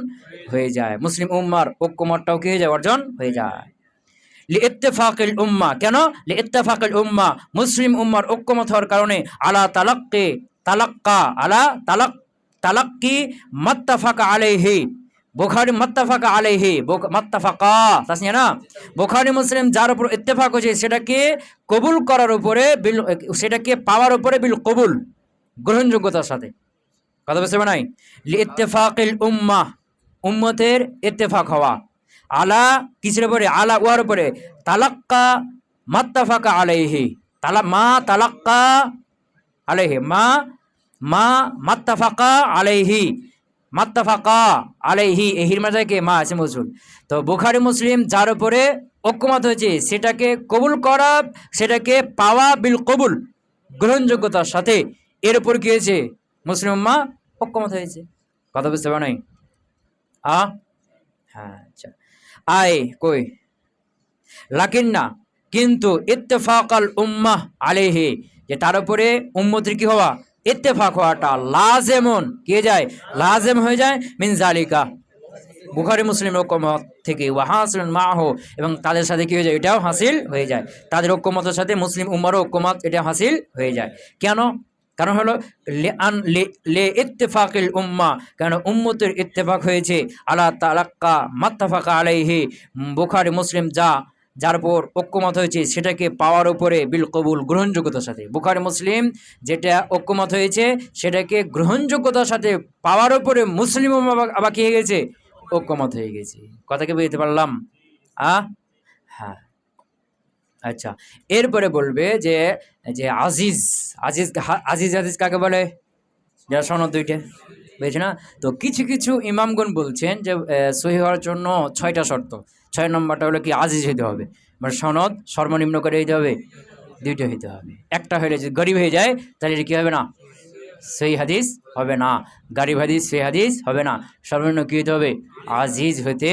Speaker 1: হয়ে যায়, মুসলিম উম্মার ঐক্যমতটাও কি হয়ে যায়, অর্জন হয়ে যায়। লিইত্তেফাকিল উম্মাহ, কেন, লিইত্তেফাকিল উম্মাহ, মুসলিম উম্মার ঐক্যমত হওয়ার কারণে, আলা তালাক্কি মাত্তাফাকা আলাইহি, বুখারী মাত্তাফাকা আলাইহি, মাত্তাফাকা তাসনিয়া না, বুখারী মুসলিম যার উপর ইত্তেফাক হয়েছে সেটাকে কবুল করার উপরে, সেটাকে পাওয়ার উপরে, বিল কবুল, গ্রহণযোগ্যতার সাথে, কথা বুঝতে পারো নাই, লিইত্তেফাকিল উম্মাহ, উম্মতের ইত্তেফাক হওয়া, আলা কিসের উপরে, আলা ওয়ার উপরে, তালাক্কা মাত্তাফাকা আলাইহি, তালাক্কা আলাইহি, মাত্তাফাকা আলাইহি, মাত্তাফাকা আলাইহি, এহির মাঝে কে মা আছে মৌসুল, তো বুখারী মুসলিম যার উপরে ঐক্যমত হয়েছে সেটাকে কবুল করা, সেটাকে পাওয়া, বিল কবুল, গ্রহণযোগ্যতার সাথে, এর উপর কি হয়েছে, মুসলিম উম্মাহ ঐক্যমত হয়েছে, কথা বুঝতে পারো নাই? হ্যাঁ, আচ্ছা, আয় কই, লাকিন্না কিন্তু, ইত্তেফাকাল উম্মাহ আলাইহি, যে তার উপরে উম্মতের কি হওয়া, ইত্তেফাক হওয়াটা, লাজেমুন কি হয়ে যায়, লাজেম হয়ে যায়, মিন জালিকা, বুখারী মুসলিম ঐক্যমত থেকে, ওয়া হাসিলুন মাহু, এবং তাদের সাথে কি হয়ে যায়, এটাও হাসিল হয়ে যায়, তাদের ঐক্যমতের সাথে মুসলিম উম্মারও ঐক্যমত এটা হাসিল হয়ে যায়। কেন, কারণ হলো লে ইত্তেফাকিল উম্মা, কেন উম্মতের ইত্তেফাক হয়েছে, আলা তালাক্কা মাত্তাফাকা আলাইহি, বুখারী মুসলিম যার উপর ঐক্যমত হয়েছে সেটাকে পাওয়ার উপরে, বিল কবুল, গ্রহণযোগ্যতার সাথে, বুখারী মুসলিম যেটা ঐক্যমত হয়েছে সেটাকে গ্রহণযোগ্যতার সাথে পাওয়ার উপরে মুসলিম আবার কি হয়ে গেছে, ঐক্যমত হয়ে গেছে, কথা কি বুঝতে পারলাম? হ্যাঁ, আচ্ছা, এরপরে বলবে যে যে আজিজ হাদিস কাকে বলে, যারা সনদ দুইটা বুঝেছে না, তো কিছু কিছু ইমামগণ বলছেন যে সহিহ হওয়ার জন্য 6টা শর্ত, 6 নম্বরটা হলো কি, আজিজ হইতে হবে, মানে সনদ সর্বনিম্ন করে হইতে হবে, 2টা হইতে হবে, একটা হলে যদি গরিব হয়ে যায় তাহলে এটা কি হবে না, সহিহ হাদিস হবে না, গরিব হাদিস সহিহ হাদিস হবে না, সর্বনিম্ন কি হইতে হবে, আজিজ হইতে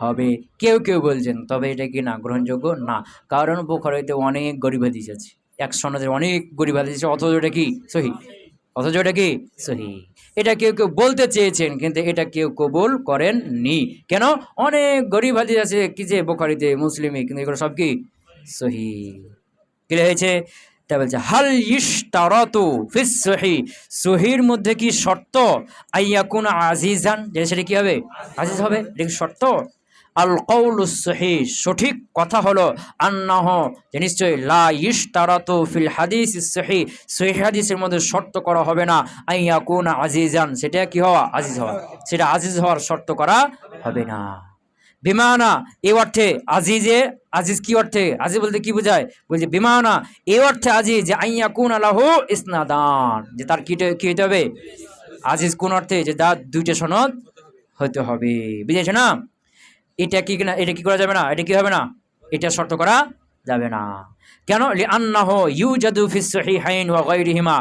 Speaker 1: হবে। কেউ কেউ বলছেন তবে এটা কি না, গ্রহণযোগ্য না, কারণ বুখারীতে অনেক গরিব হাদিস আছে, এক সনদের অনেক গরিব হাদিস আছে, অথচ এটা কি সহিহ, অথচ এটা কি সহিহ, এটা কেউ কেউ বলতে চেয়েছেন কিন্তু এটা কেউ কবুল করেননি, কেন, অনেক গরিব হাদিস আছে কি যে বুখারীতে মুসলিমে, কিন্তু এগুলো সব কি সহিহ, কি হয়েছে, তা বলছে হাল ইশতারাতু ফিস সহিহ, সহিহর মধ্যে কি শর্ত, আইয়াকুন আজিজান, যে সেটা কি হবে, আজিজ হবে, এটা কি শর্ত, আল কওলুস সহিহ, সঠিক কথা হলো আন্নাহু, যে নিশ্চয়ই লা ইশতারাতু ফিল হাদিসিস সহিহ, সহিহ হাদিসের মধ্যে শর্ত করা হবে না আইয়াকুনা আজিজান, সেটা কি হওয়া, আজিজ হওয়া, সেটা আজিজ হওয়ার শর্ত করা হবে না। বিমানা এই অর্থে আজিজে, আজিজ কি অর্থে, আজিজ বলতে কি বোঝায়, বলছে বিমানা এই অর্থে আজিজ যে আইয়াকুনা লাহু ইসনাদান, যে তার কি হতে হবে, আজিজ কোন অর্থে, যে তার দুইটা সনদ হতে হবে, বুঝেছো না? এটা কি না, এটা কি করা যাবে না, এটা কি হবে না, এটা শর্ত করা যাবে না। কেন? লিআন্নাহু ইউজাদু ফিস সহিহাইন ওয়া গায়রিহিমা,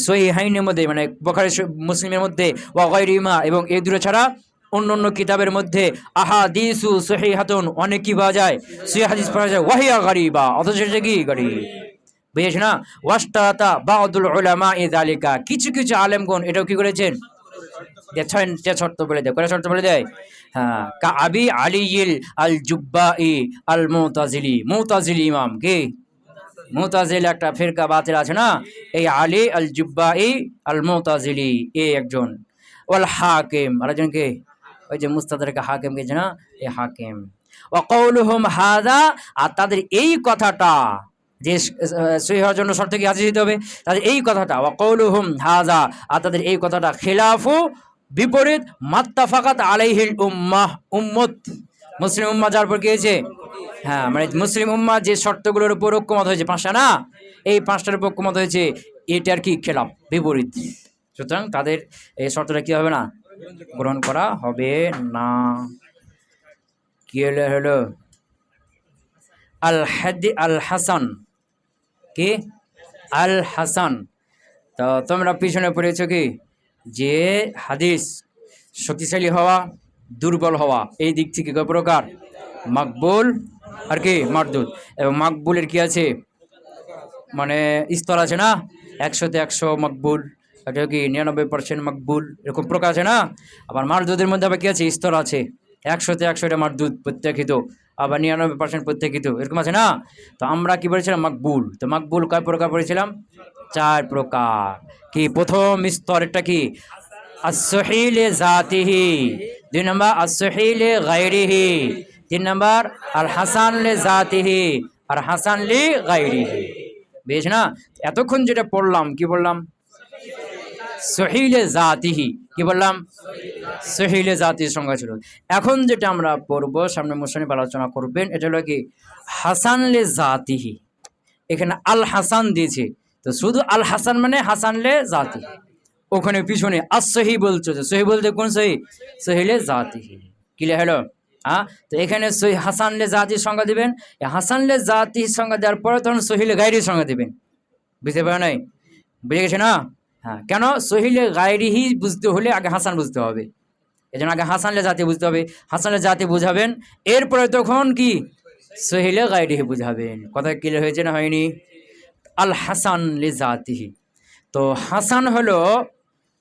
Speaker 1: সহিহাইনের মধ্যে মানে বুখারী মুসলিমের মধ্যে, ওয়া গায়রিহিমা এবং এই দুটো ছাড়া অন্য কিতাবের মধ্যে আহাদিসু সহিহাতুন, অনেক কি পাওয়া যায়, সহিহ হাদিস পাওয়া যায়, ওয়াহিয়া গারিবা, অথচ সেটা কি গরিব, বুঝেছ না? ওয়াস্তাতা বাদুল উলামা যালিকা, কিছু কিছু আলেমগণ এটাও কি করেছেন, শর্ত বলে দেয়, কয়টা শর্ত বলে দেয়, হ্যাঁ, কা আবি আলিয়িল আল জুব্বাই আল মুতাজিলি, মুতাজিলি ইমাম কে, মুতাজিল একটা ফিরকা বাতিল আছে না, এই আলী আল জুব্বাই আল মুতাজিলি এই একজন, ওয়াল হাকিম আরেকজন কে, ওই যে মুস্তাদরাক হাকিম কে না, এই হাকিম। ওয়া কওলুহুম হাযা, আর তাদের এই কথাটা, যে সহিহ হওয়ার জন্য শর্ত কি হাজির দিতে হবে, তাদের এই কথাটা, ওয়া কওলুহুম হাযা, আর তাদের এই কথাটা খিলাফু, বিপরীত, মাত্তাফাকাত আলাইহিল উম্মাহ, উম্মত মুসলিম উম্মাহ যার উপর গিয়েছে, হ্যাঁ মানে মুসলিম উম্মাহ যে শর্তগুলোর উপর ঐক্যমত হয়েছে, পাঁচটা না, এই পাঁচটার উপর ঐক্যমত হয়েছে, এটার কি খেলাফ, বিপরীত, সুতরাং তাদের এই শর্তটা কি হবে না, গ্রহণ করা হবে না। কি হলো আল হাসান, কি আল হাসান, তো তোমরা পিছনে পড়েছ কি, যে হাদিস শক্তিশালী হওয়া, দুর্বল হওয়া, এই দিক থেকে কয় প্রকার, মাকবুল আর কি মারদুদ, এবং মাকবুলের কি আছে, মানে স্তর আছে না, 100-তে 100 মাকবুল, এটা কি 99% মাকবুল, এরকম প্রকার আছে না। আবার মারদুদের মধ্যে আবার কি আছে, স্তর আছে, 100-তে 100 এটা মারদুদ প্রত্যাখ্যিত, আবার 99% প্রত্যাখ্যিত, এরকম আছে না। তো আমরা কি বলেছিলাম, মাকবুল, তো মাকবুল কয় প্রকার পড়েছিলাম, 4 প্রকার। কি প্রথম স্তরটা কি, as-sahih li জাতিহি, 2 নম্বর as-sahih li গায়রিহি, 3 নম্বর আল-হাসান লি জাতিহি আর হাসান লি গায়রিহি, বেশ না। এতক্ষণ যেটা পড়লাম কি বললাম, সহিহ লি জাতিহি, কি বললাম, সহিহ লি জাতির সংজ্ঞা ছিল। এখন যেটা আমরা পড়বো, সামনে মুসন্নিফ আলোচনা করবেন, এটা হলো কি হাসান লি জাতিহি, এখানে আল হাসান দিয়েছে, তো শুধু আল হাসান মানে হাসান লে জাতি, ওখানে পিছনে as-সহি বলছো, সহি বলতে কোন সহি, সহি লে জাতিহি, ক্লিয়ার হলো? হ্যাঁ, তো এখানে সহি হাসান লে জাতির সংজ্ঞা দিবেন, হাসান লে জাতির সংজ্ঞা দেওয়ার পরে তখন সহি লে গায়রির সংজ্ঞা দিবেন, বুঝতে পারো নাই, বুঝে গেছে না? হ্যাঁ, কেন, সহি লে গায়রিহি বুঝতে হলে আগে হাসান বুঝতে হবে, এই জন্য আগে হাসান লে জাতি বুঝতে হবে, হাসান লে জাতি বুঝাবেন, এরপরে তখন কি সহি লে গায়রিহি বুঝাবেন। কথা ক্লিয়ার হয়েছে না হয়নি? আল হাসান লি জাতিহি, তো হাসান হলো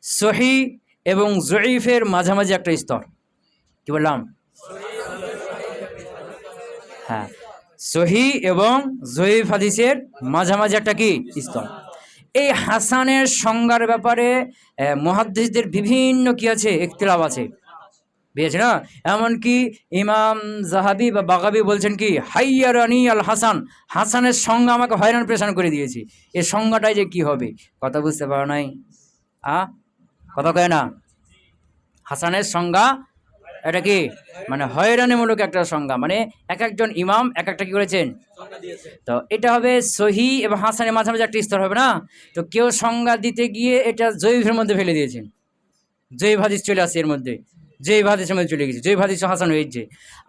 Speaker 1: সহি এবং জয়ীফের মাঝামাঝি একটা স্তর, কি বললাম, হ্যাঁ, সহি এবং জয়ীফ হাদিসের মাঝামাঝি একটা কি স্তর। এই হাসানের সংজ্ঞার ব্যাপারে মুহাদ্দিসদের বিভিন্ন কি আছে, ইখতিলাফ আছে, বুঝেছে না। এমনকি ইমাম জাহাবি বা বাগাবি বলছেন কি, হাইয়ারানি আল হাসান, হাসানের সংজ্ঞা আমাকে হয়রান পেরেশান করে দিয়েছি, এই সংজ্ঞাটাই যে কি হবে, কথা বুঝতে পারো নাই, কথা কয় না, হাসানের সংজ্ঞা এটা কি, মানে হয়রানিমূলক একটা সংজ্ঞা, মানে এক একজন ইমাম এক একটা কি করেছেন, তো এটা হবে সহি এবং হাসানের মাঝামাঝি একটা স্তর হবে না। তো কেউ সংজ্ঞা দিতে গিয়ে এটা জয়ীফের মধ্যে ফেলে দিয়েছেন, জয়ীফ হাদিস চলে আসছে এর মধ্যে, জয়ীফ হাদিসের মধ্যে চলে গেছে, জয়ীফ হাদিস হাসান হয়েছে।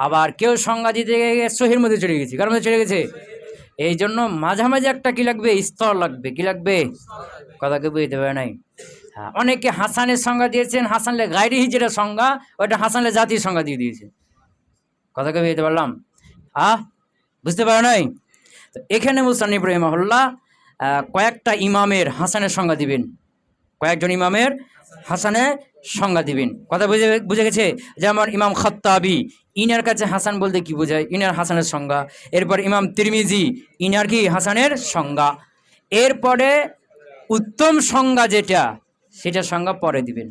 Speaker 1: আবার কেউ সংজ্ঞা দিতে গিয়ে সহির মধ্যে চলে গেছে, কার মধ্যে চলে গেছে, এই জন্য মাঝামাঝি একটা কি লাগবে, স্তর লাগবে, কি লাগবে, কথা কেউ বুঝতে পারে নাই। হ্যাঁ, অনেকে হাসানের সংজ্ঞা দিয়েছেন, হাসান লে গায়রিহি যেটা সংজ্ঞা, ওইটা হাসান লে জাতির সংজ্ঞা দিয়ে দিয়েছে, কথা কেউ বুঝতে পারলাম, বুঝতে পারো নাই। তো এখানে মুসান্নিফ রাহিমাহুল্লাহ কয়েকটা ইমামের হাসানের সংজ্ঞা দিবেন, কয়েকজন ইমামের হাসানের সংজ্ঞা দিবেন, কথা বুঝে গেছে। যেমন ইমাম খাত্তাবি, ইনার কাছে হাসান বলতে কি বোঝায়, ইনার হাসানের সংজ্ঞা। এরপর ইমাম তিরমিজি, ইনার কি হাসানের সংজ্ঞা। এরপরে উত্তম সংজ্ঞা যেটা, সেটা সংজ্ঞা পরে দিবেন,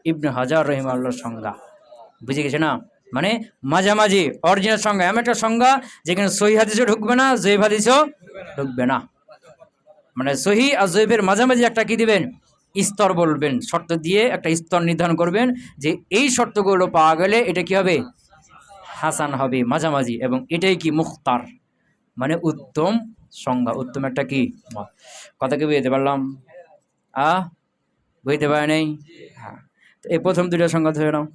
Speaker 1: ইবনে হাজার রহিমাহুল্লাহর সংজ্ঞা, বুঝে গেছে না। মানে মাঝামাঝি অরিজিনাল সংজ্ঞা, এমন একটা সংজ্ঞা যেখানে সহি হাদিসও ঢুকবে না, জয়ীফ হাদিসও ঢুকবে না। মানে সহি আর জয়ীফের মাঝামাঝি একটা কি দিবেন, স্তর বলবেন, শর্ত দিয়ে একটা স্তর নির্ধারণ করবেন যে এই শর্তগুলো পাওয়া গেলে এটা কি হবে, হাসান হবে, মাঝামাঝি। এবং এটাই কি মুখতার, মানে উত্তম সংজ্ঞা, উত্তম একটা কি কথা কি বুঝতে পারলাম? বুঝতে পারে নেই? হ্যাঁ, তো এই প্রথম দুইটা সংজ্ঞা ধরে নাও।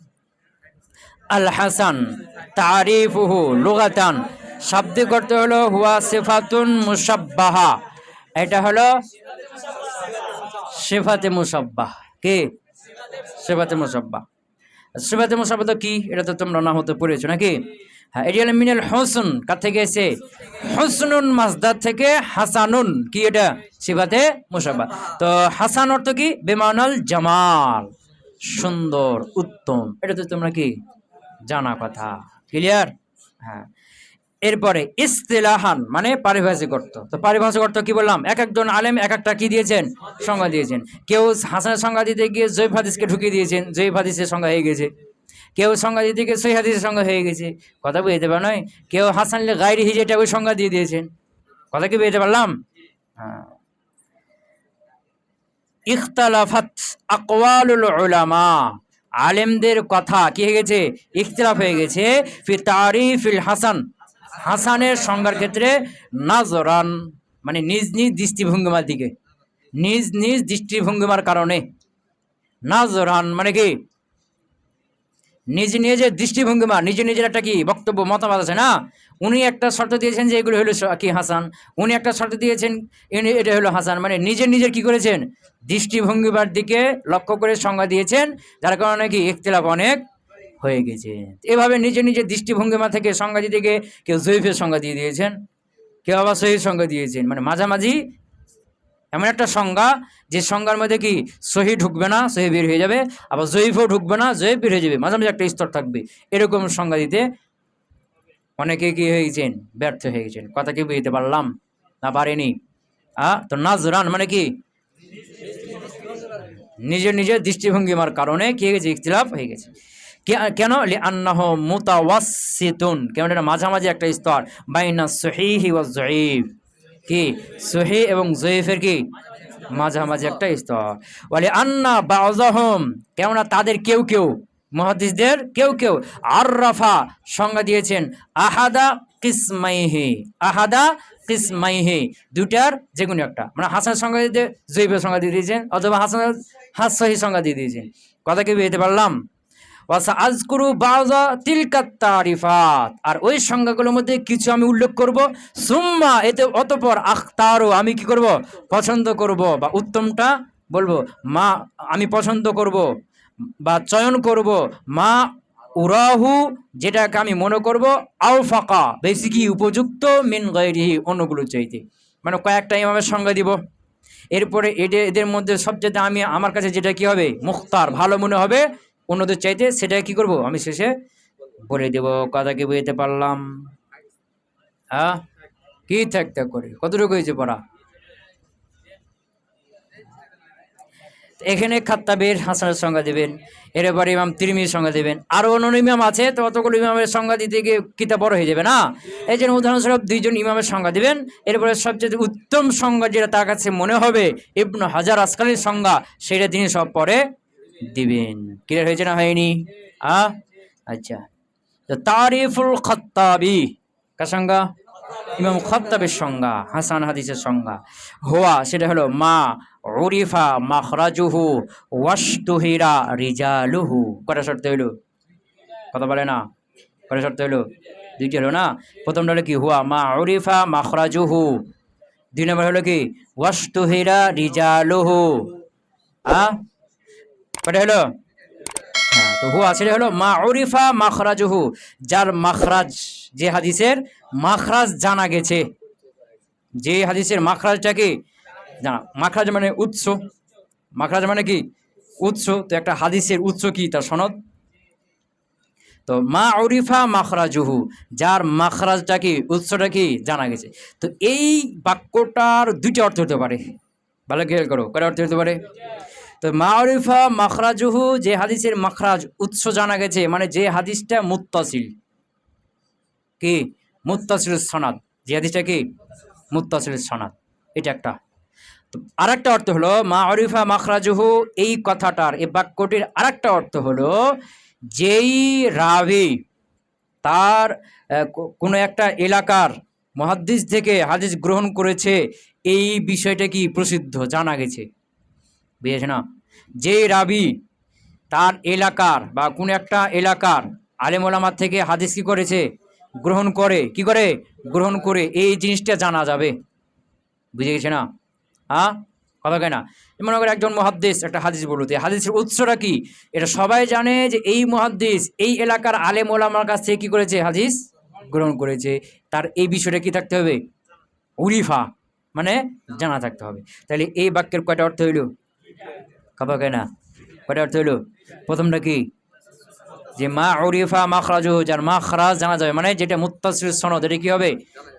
Speaker 1: আল হাসান তারিফুহু লুগাতান, শাব্দিক অর্থ হলো হুয়া সিফাতুন মুশাব্বাহা, এটা হলো সিফাতে মুশাব্বাহ। কি সিফাতে মুশাব্বাহ? সিফাতে মুশাব্বাহ তো কি, এটা তো তোমরা না হতে পড়েছো নাকি? হ্যাঁ, এটি হলো মিনাল হুসন, কার থেকে এসে, হুসনুন মাসদার থেকে হাসানুন, কি এটা সিফাতে মুশাব্বাহ। তো হাসান অর্থ কি, বেমানাল জামাল, সুন্দর উত্তম, এটা তো তোমরা কি জানা কথা, ক্লিয়ার? হ্যাঁ, এরপরে ইস্তিলাহান মানে পারিভাষিক অর্থ। তো পারিভাষিক অর্থ কি বললাম, এক একজন আলেম এক একটা কি দিয়েছেন, সংজ্ঞা দিয়েছেন। কেউ হাসানের সংজ্ঞা দিতে গিয়ে জয়ীফ হাদিসকে ঢুকিয়ে দিয়েছেন, জয়ীফ হাদিসের সংজ্ঞা হয়ে গেছে। কেউ সংজ্ঞা দিতে গিয়ে সহিহ হাদিসের সংজ্ঞা হয়ে গেছে, কথা বুঝতে পার নয়। কেউ হাসান গায়রি হিজেটা ওই সংজ্ঞা দিয়ে দিয়েছেন, কথা কি বুঝতে পারলাম? হ্যাঁ, ইখতালাফাত আকওয়ালুল উলামা, আলেমদের কথা কি হয়ে গেছে, ইখতিলাফ হয়ে গেছে, ফি তারিফিল হাসান, হাসানের সংজ্ঞার ক্ষেত্রে, নাজরান মানে নিজ নিজ দৃষ্টিভঙ্গিমার দিকে, নিজ নিজ দৃষ্টিভঙ্গিমার কারণে, নাজরান মানে কি নিজ নিজের দৃষ্টিভঙ্গিমা, নিজের নিজের একটা কি বক্তব্য মতামত আছে না। উনি একটা শর্ত দিয়েছেন যে এগুলো হলো কি হাসান, উনি একটা শর্ত দিয়েছেন এটা হলো হাসান, মানে নিজের নিজের কি করেছেন, দৃষ্টিভঙ্গিমার দিকে লক্ষ্য করে সংজ্ঞা দিয়েছেন, যার কারণে কি ইখতিলাফ অনেক হয়ে গেছে। এভাবে নিজের নিজের দৃষ্টিভঙ্গিমা থেকে সংজ্ঞা দিতে গিয়ে কেউ জয়ীফের সংজ্ঞা দিয়ে দিয়েছেন, কেউ আবার সহির সংজ্ঞা দিয়েছেন, মানে মাঝামাঝি এমন একটা সংজ্ঞা যে সংজ্ঞার মধ্যে কি সহি ঢুকবে না, সহি বের হয়ে যাবে, আবার জয়ীফও ঢুকবে না, জয়ীফ বের হয়ে যাবে, মাঝামাঝি একটা স্তর থাকবে। এরকম সংজ্ঞা দিতে অনেকে কি হয়ে গেছেন, ব্যর্থ হয়ে গেছেন। কথা কি বুঝতে পারলাম না পারেনি? তো নাজরান মানে কি নিজের নিজের দৃষ্টিভঙ্গিমার কারণে কি হয়ে গেছে, ইখতিলাফ হয়ে গেছে। কেন, লিআন্নাহ মুতাওয়াসসিতুন, কেন এটা মাঝামাঝি একটা স্তর, বাইনা সহিহি ওয়াজ যঈফ, কি সহি এবং জয়ীফের কি মাঝামাঝি একটা স্তর। ওয়ালি আন্না বাযাহুম, কেননা তাদের কেউ কেউ, মুহাদ্দিসদের কেউ কেউ, আররাফা সংজ্ঞা দিয়েছেন, আহাদা কিসমাইহি, আহাদা কিসমাইহি দুটার যে কোনো একটা, মানে হাসান সংজ্ঞা দিতে জয়ীফের সংজ্ঞা দিয়ে দিয়েছেন, অথবা সহি সংজ্ঞা দিয়ে দিয়েছেন। কথা কি বুঝতে পারলাম? আজকুরু বাযা তিলকাত তারিফাত, আর ওই সংজ্ঞাগুলোর মধ্যে কিছু আমি উল্লেখ করব, সুম্মা এতে অতঃপর আখতারু আমি কি করব, পছন্দ করব বা উত্তমটা বলবো, মা আমি পছন্দ করব বা চয়ন করব, মা উরাহু যেটাকে আমি মনে করব, আও ফাকা বেশি কি উপযুক্ত, মিন গায়রিহি অন্যগুলো চাইতে। মানে কয়েকটা ইমামের সংজ্ঞা দিব, এরপরে এদের মধ্যে সবচেয়ে আমি আমার কাছে যেটা কি হবে মুখতার ভালো মনে হবে অন্যদের চাইতে, সেটা কি করব আমি শেষে বলে দেব। কথা কি বুঝতে পারলাম? কি থাকতে করে কতটুকু হয়েছে পড়া? এখানে খাত্তাবের হাসানের সংজ্ঞা দেবেন, এরপরে ইমাম তিরমিজির সংজ্ঞা দেবেন, আরও অন্য ইমাম আছে, তো অতগুলো ইমামের সংজ্ঞা দিতে গিয়ে কিতাব বড় হয়ে যাবে না। এই জন্য উদাহরণস্বরূপ দুইজন ইমামের সংজ্ঞা দেবেন, এরপরে সবচেয়ে উত্তম সংজ্ঞা যেটা তার কাছে মনে হবে ইবনে হাজার আসকালির সংজ্ঞা, সেটা তিনি সব পরে দিবেন। ক্লিয়ার হয়েছে না হয়নি? আচ্ছা, তো তারিফুল খাত্তাবি কার সংজ্ঞা? ইমাম খাত্তাবের সংজ্ঞা, হাসান হাদিসের সংজ্ঞা। হুয়া সেটা হলো মা উরিফা মাখরাজুহু ওয়াশতুহিরা রিজালুহু। কটা শর্ত হইল? কথা বলে না, কটা শর্ত হইল? দুইটি হলো না। প্রথমটা হলো কি, হুয়া মা উরিফা মাখরাজুহু। দুই নম্বর হলো কি, ওয়াশতুহিরা রিজালুহু। কটা হলো? তো হুয়া সেটা হলো মা উরিফা মাখরাজুহু, যার মাখরাজ, যে হাদিসের মাখরাজ জানা গেছে, যে হাদিসের মাখরাজটা কি জানা। মাখরাজ মানে উৎস, মাখরাজ মানে কি উৎস। তো একটা হাদিসের উৎস কি, তার সনদ। তো মা উরিফা মাখরাজুহু, যার মাখরাজটা কি, উৎসটা কি জানা গেছে। তো এই বাক্যটার দুইটা অর্থ হতে পারে, ভালো খেয়াল করো, কয়টা অর্থ হতে পারে? তো তো মারিফা মাখরাজুহু, যে হাদিসের মাখরাজ উৎস জানা গেছে, মানে যে হাদিসটা মুত্তাসিল, কি মুত্তাসিল সনাদ, যে হাদিসটা কি মুত্তাসিল সনাদ, এটা একটা। তো আরেকটা অর্থ হলো মারিফা মাখরাজুহু, এই কথাটার, এই বাক্যটির আরেকটা অর্থ হলো যেই রাবি তার কোনো একটা এলাকার মুহাদ্দিস থেকে হাদিস গ্রহণ করেছে, এই বিষয়টা কি প্রসিদ্ধ জানা গেছে, বুঝেছে না? যে রাবি তার এলাকার বা কোনো একটা এলাকার আলেম ওলামার থেকে হাদিস কি করেছে, গ্রহণ করে, কি করে গ্রহণ করে, এই জিনিসটা জানা যাবে, বুঝে গেছে না? হ্যাঁ, কথা কেনা? মনে করে একজন মুহাদ্দিস একটা হাদিস বলতে, হাদিসের উৎসটা কি এটা সবাই জানে, যে এই মুহাদ্দিস এই এলাকার আলেম ওলামার কাছ থেকে কি করেছে, হাদিস গ্রহণ করেছে, তার এই বিষয়টা কি থাকতে হবে, উরিফা, মানে জানা থাকতে হবে। তাহলে এই বাক্যের কয়টা অর্থ হইল, কথা কেনা? কয়টা অর্থ হইল? প্রথমটা কি, যে মা উরিফা মাখরাজু, যার মাখরাজ জানা যাবে, মানে যেটা মুত্তাসিল সনদ, এটা কি হবে,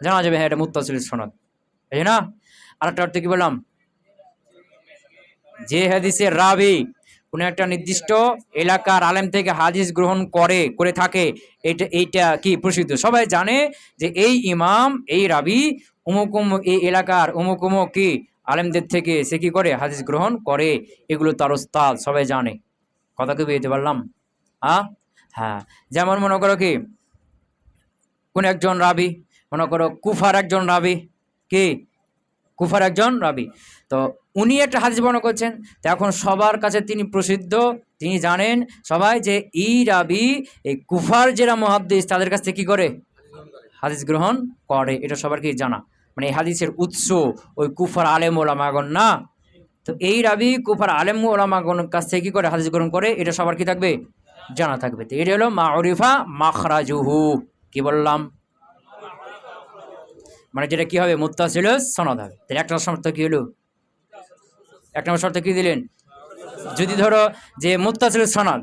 Speaker 1: জানা যাবে, হ্যাঁ এটা মুত্তাসিল সনদ, এই না? আরেকটা অর্থ কি বললাম, যে হাদিসের রাবি কোনো একটা নির্দিষ্ট এলাকার আলেম থেকে হাদিস গ্রহণ করে থাকে, এইটা কি প্রসিদ্ধ, সবাই জানে যে এই ইমাম, এই রাবি অমুক অমুক এই এলাকার অমুক অমুক কি আলেমদের থেকে সে কি করে, হাদিস গ্রহণ করে, এগুলো তার উস্তাদ, সবাই জানে। কথা কি বুঝতে পারলাম? হ্যাঁ, যেমন মনে করো কি কোন একজন রাবি, মনে করো কুফার একজন রাবি, কি কুফার একজন রাবি, তো উনি একটা হাদিস বর্ণনা করছেন, তো এখন সবার কাছে তিনি প্রসিদ্ধ, তিনি জানেন সবাই যে এই রাবি এই কুফার যারা মুহাদ্দিস তাদের কাছ থেকে কী করে, হাদিস গ্রহণ করে, এটা সবার কি জানা, মানে এই হাদিসের উৎস ওই কুফার আলেম ওলামাগণ না। তো এই রাবি কুফার আলেম ওলামাগণের কাছ থেকে কী করে হাদিস গ্রহণ করে, এটা সবার কি থাকবে, জানা থাকবে। তো এটা হলো মাউরিফা মাখরাজুহু, কি বললাম, মানে যেটা কি হবে, মুত্তাসিল সনদ হবে। তাহলে একটা শর্ত কি হলো, এক নম্বর শর্ত কি দিলেন, যদি ধরো যে মুত্তাসিল সনদ,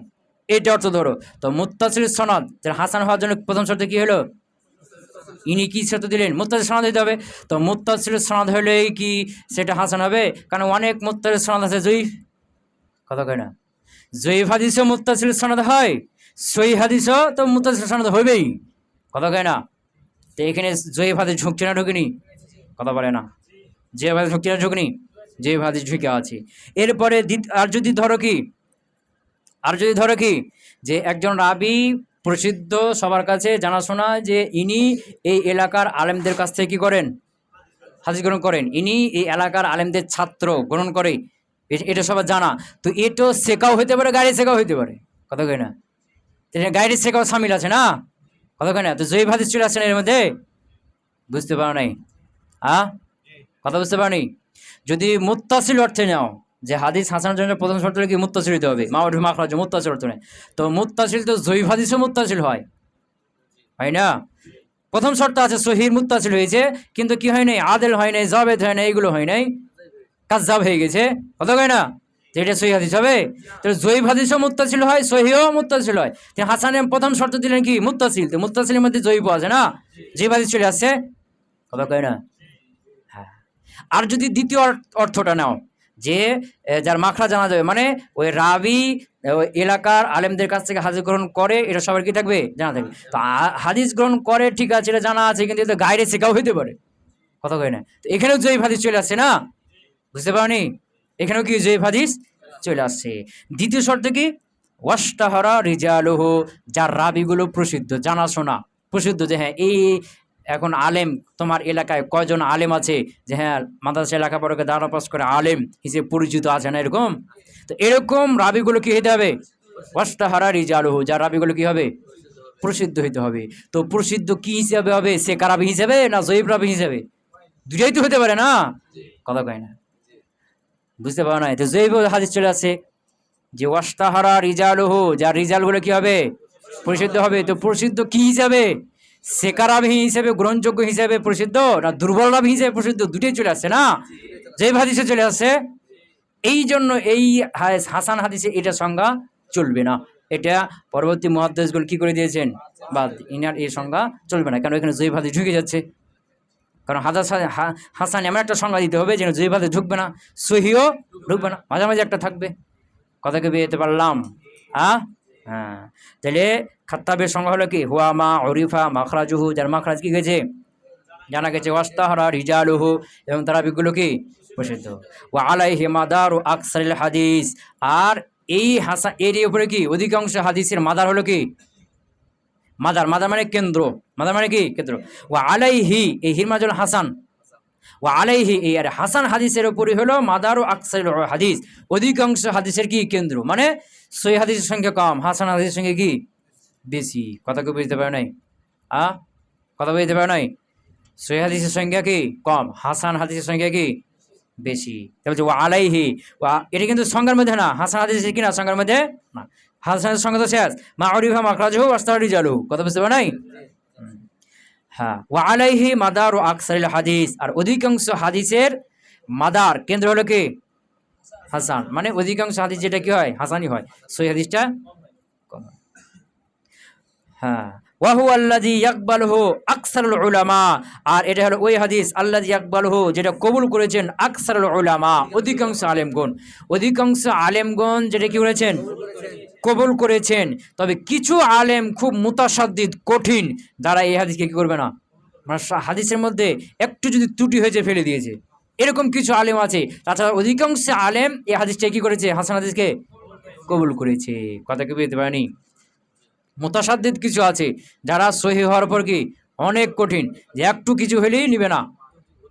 Speaker 1: এইটা অর্থ ধরো, তো মুত্তাসিল সনদ হাসান হওয়ার জন্য প্রথম শর্ত কি হলো, ইনি কি শর্ত দিলেন, মুত্তাসিল সনদ দিতে হবে। তো মুত্তাসিল সনদ হলেই কি সেটা হাসান হবে, কারণ অনেক মুত্তাসিল সনদ আছে জয়ীফ, কথা কয় না, জয়ীফ হাদিসও মুত্তাসিল সনদ হয়, সহিহ হাদিসও তো মুত্তাসিল সনদ হবেই, কথা কয় না? তো এখানে জয়ীফ হাদিস ঝুঁকছে না ঢুকিনি, কথা বলে না, জয়ীফ হাদিস ঝুঁকছে না ঢুকিনি, জয়ীফ হাদিস ঝুঁকে আছে। এরপরে আর যদি ধরো কি যে একজন রাবি প্রসিদ্ধ, সবার কাছে জানাশোনা, যে ইনি এই এলাকার আলেমদের কাছ থেকে কী করেন, হাদিস গ্রহণ করেন, ইনি এই এলাকার আলেমদের ছাত্র গ্রহণ করে, এটা সবার জানা। তো এটাও শেখাও হইতে পারে, গাড়ি শেখাও হইতে পারে, কথা কয় না? গাড়ির শেখাও সামিল আছে না, কথা কয় না? তো জয়ীফ হাদিস চলে আসছে না এর মধ্যে, বুঝতে পারো নাই? কথা বুঝতে পারো নি? যদি মুত্তাসিল অর্থে নাও, যে হাদিস হাসানের জন্য প্রথম শর্ত কি মুত্তাসিল হতে হবে, মাউরিফা মাখরাজ মুত্তাসিল অর্থ নেই, তো মুত্তাসিল তো জয়ীফ হাদিসও মুত্তাসিল হয় না? প্রথম শর্ত আছে সহিহ মুত্তাসিল হয়েছে, কিন্তু কি হয় নাই, আদেল হয় নাই, জাবেদ হয় নাই, এগুলো হয় নাই, কাযযাব হয়ে গেছে, কথা কয় না? যে এটা সহিহ হাদিস হবে। তো জয়ীফ হাদিসও মুত্তাসিল হয়, সহিহও মুত্তাসিল হয়। হাসানের প্রথম শর্ত দিলেন কি মুত্তাসিল, তো মুত্তাসিলের মধ্যে জয়ীফ আছে না, জয়ীফ হাদিস চলে আসছে, কথা কয় না? হ্যাঁ। আর যদি দ্বিতীয় অর্থটা নাও, যে যার মাখরা জানা যাবে, মানে ওই রাবি ওই এলাকার আলেমদের কাছ থেকে হাদিস গ্রহণ করে, এটা সবার কি থাকবে, জানা থাকবে। তো হাদিস গ্রহণ করে ঠিক আছে, এটা জানা আছে, কিন্তু এটা গাইরে শেখাও হইতে পারে, কথা কয় না? তো এখানেও জয়ীফ হাদিস চলে আসছে না, বুঝতে পারোনি? এখানেও কি জয়ীফ হাদিস চলে আসছে। দ্বিতীয় শর্ত কি, ওয়াশতাহারা রিজালুহু, যার রাবিগুলো প্রসিদ্ধ, জানাশোনা প্রসিদ্ধ, যে হ্যাঁ এই এখন আলেম তোমার এলাকায় কয়জন আলেম আছে, যে হ্যাঁ মাদ্রাসা এলাকা পরে দাঁড়া পাস করে আলেম হিসেবে পরিচিত আছে না, এরকম। তো এরকম রাবিগুলো কি হইতে হবে, ওয়াশতাহারা রিজালুহু, যার রাবিগুলো কি হবে, প্রসিদ্ধ হইতে হবে। তো প্রসিদ্ধ কি হিসাবে হবে, সেকা রাবি হিসেবে না জয়ীফ রাবি হিসেবে? দুটাই তো হতে পারে না, কথা কয় না? বুঝতে পারো না? তো জয়ীফ হাদিস চলে আসে, যে ওয়াশতাহারা রিজালুহু, যার রিজালগুলো কি হবে, প্রসিদ্ধ হবে। তো প্রসিদ্ধ কি হিসাবে, সেকারাবি হিসেবে, গ্রহণযোগ্য হিসেবে প্রসিদ্ধ, না দুর্বল রাবি হিসেবে প্রসিদ্ধ? দুটোই চলে আসছে না, জয়ীফ হাদিসে চলে আসছে। এই জন্য এই হাসান হাদিসে এটা সংজ্ঞা চলবে না, এটা পরবর্তী মুহাদ্দিসগুলো কি করে দিয়েছেন, বা ইনার এই সংজ্ঞা চলবে না, কারণ এখানে জয়ীফ হাদিস ঢুকে যাচ্ছে। কারণ হাসান এমন একটা সংজ্ঞা দিতে হবে যেন জয়ীফ হাদিস ঢুকবে না, সহিহও ঢুকবে না, মাঝামাঝি একটা থাকবে, কথা কি বুঝতে পারলাম? হ্যাঁ, তাহলে খাত্তাবের সংজ্ঞা হলো কি, হুয়া মা উরিফা মাখরাজুহু, যার মাখরাজ কি গেছে, জানা গেছে, ওয়াস্তাহরা রিজালুহু, এবং তারা বিগুলো কি প্রসিদ্ধ, ওয়া আলাইহি মাদারু আকসারিল হাদিস, আর এই হাসান এর উপরে কি অধিকাংশ হাদিসের মাদার হলো কি, মাদার, মাদার মানে কেন্দ্র, মাদার মানে কি কেন্দ্র, ওয়া আলাইহি, এই হিরমাজুল হাসান, ওয়া আলাইহি, এই আর হাসান হাদিসের উপরে হলো মাদারু আকসারিল হাদিস, অধিকাংশ হাদিসের কি কেন্দ্র, মানে সহিহ হাদিসের সংখ্যা কম, হাসান হাদিসের সংখ্যা কি বেশি। কথা কি বুঝতে পারো নাই? কথা বুঝতে পারো নাই? সহিহ হাদিসের সংখ্যা কি কম, হাসান হাদিসের সংখ্যা কি বেশি। তাহলে ও আলাইহি, এটা কিন্তু সংজ্ঞার মধ্যে না, হাসান হাদিসের কিনা সংজ্ঞার মধ্যে না, হাসানের সংজ্ঞা তো শেষ, মা উরিফা মাখরাজুহু ওয়াস্তাহরা রিজালুহু। কথা বুঝতে পারো নাই? হ্যাঁ, ওয়া আলাইহি মাদারু আকসারিল হাদিস, আর অধিকাংশ হাদিসের মাদার কেন্দ্র হলো কি হাসান, মানে অধিকাংশ হাদিস যেটা কি হয় হাসানই হয়, সহিহ হাদিসটা কম। হ্যাঁ, ওয়াহু আল্লাযী ইয়াকবালুহু আকসারুল উলামা, আর এটা হলো ওই হাদিস আল্লাযী ইয়াকবালুহু, যেটা কবুল করেছেন আকসারুল উলামা, অধিকাংশ আলেমগণ, অধিকাংশ আলেমগণ যেটা কি করেছেন, কবুল করেছেন। তবে কিছু আলেম খুব মুতাসাদ্দিদ, কঠিন, যারা এই হাদিসকে কি করবে না, মানে হাদিসের মধ্যে একটু যদি ত্রুটি হয়েছে ফেলে দিয়েছে, এরকম কিছু আলেম আছে। তাছাড়া অধিকাংশ আলেম এই হাদিসটা কি করেছে, হাসান হাদিসকে কবুল করেছে। কথা কি বুঝতে পারেনি? মুতাসাদ্দিদ কিছু আছে যারা সহিহ হওয়ার পর কি অনেক কঠিন, যে একটু কিছু হলেই নিবে না,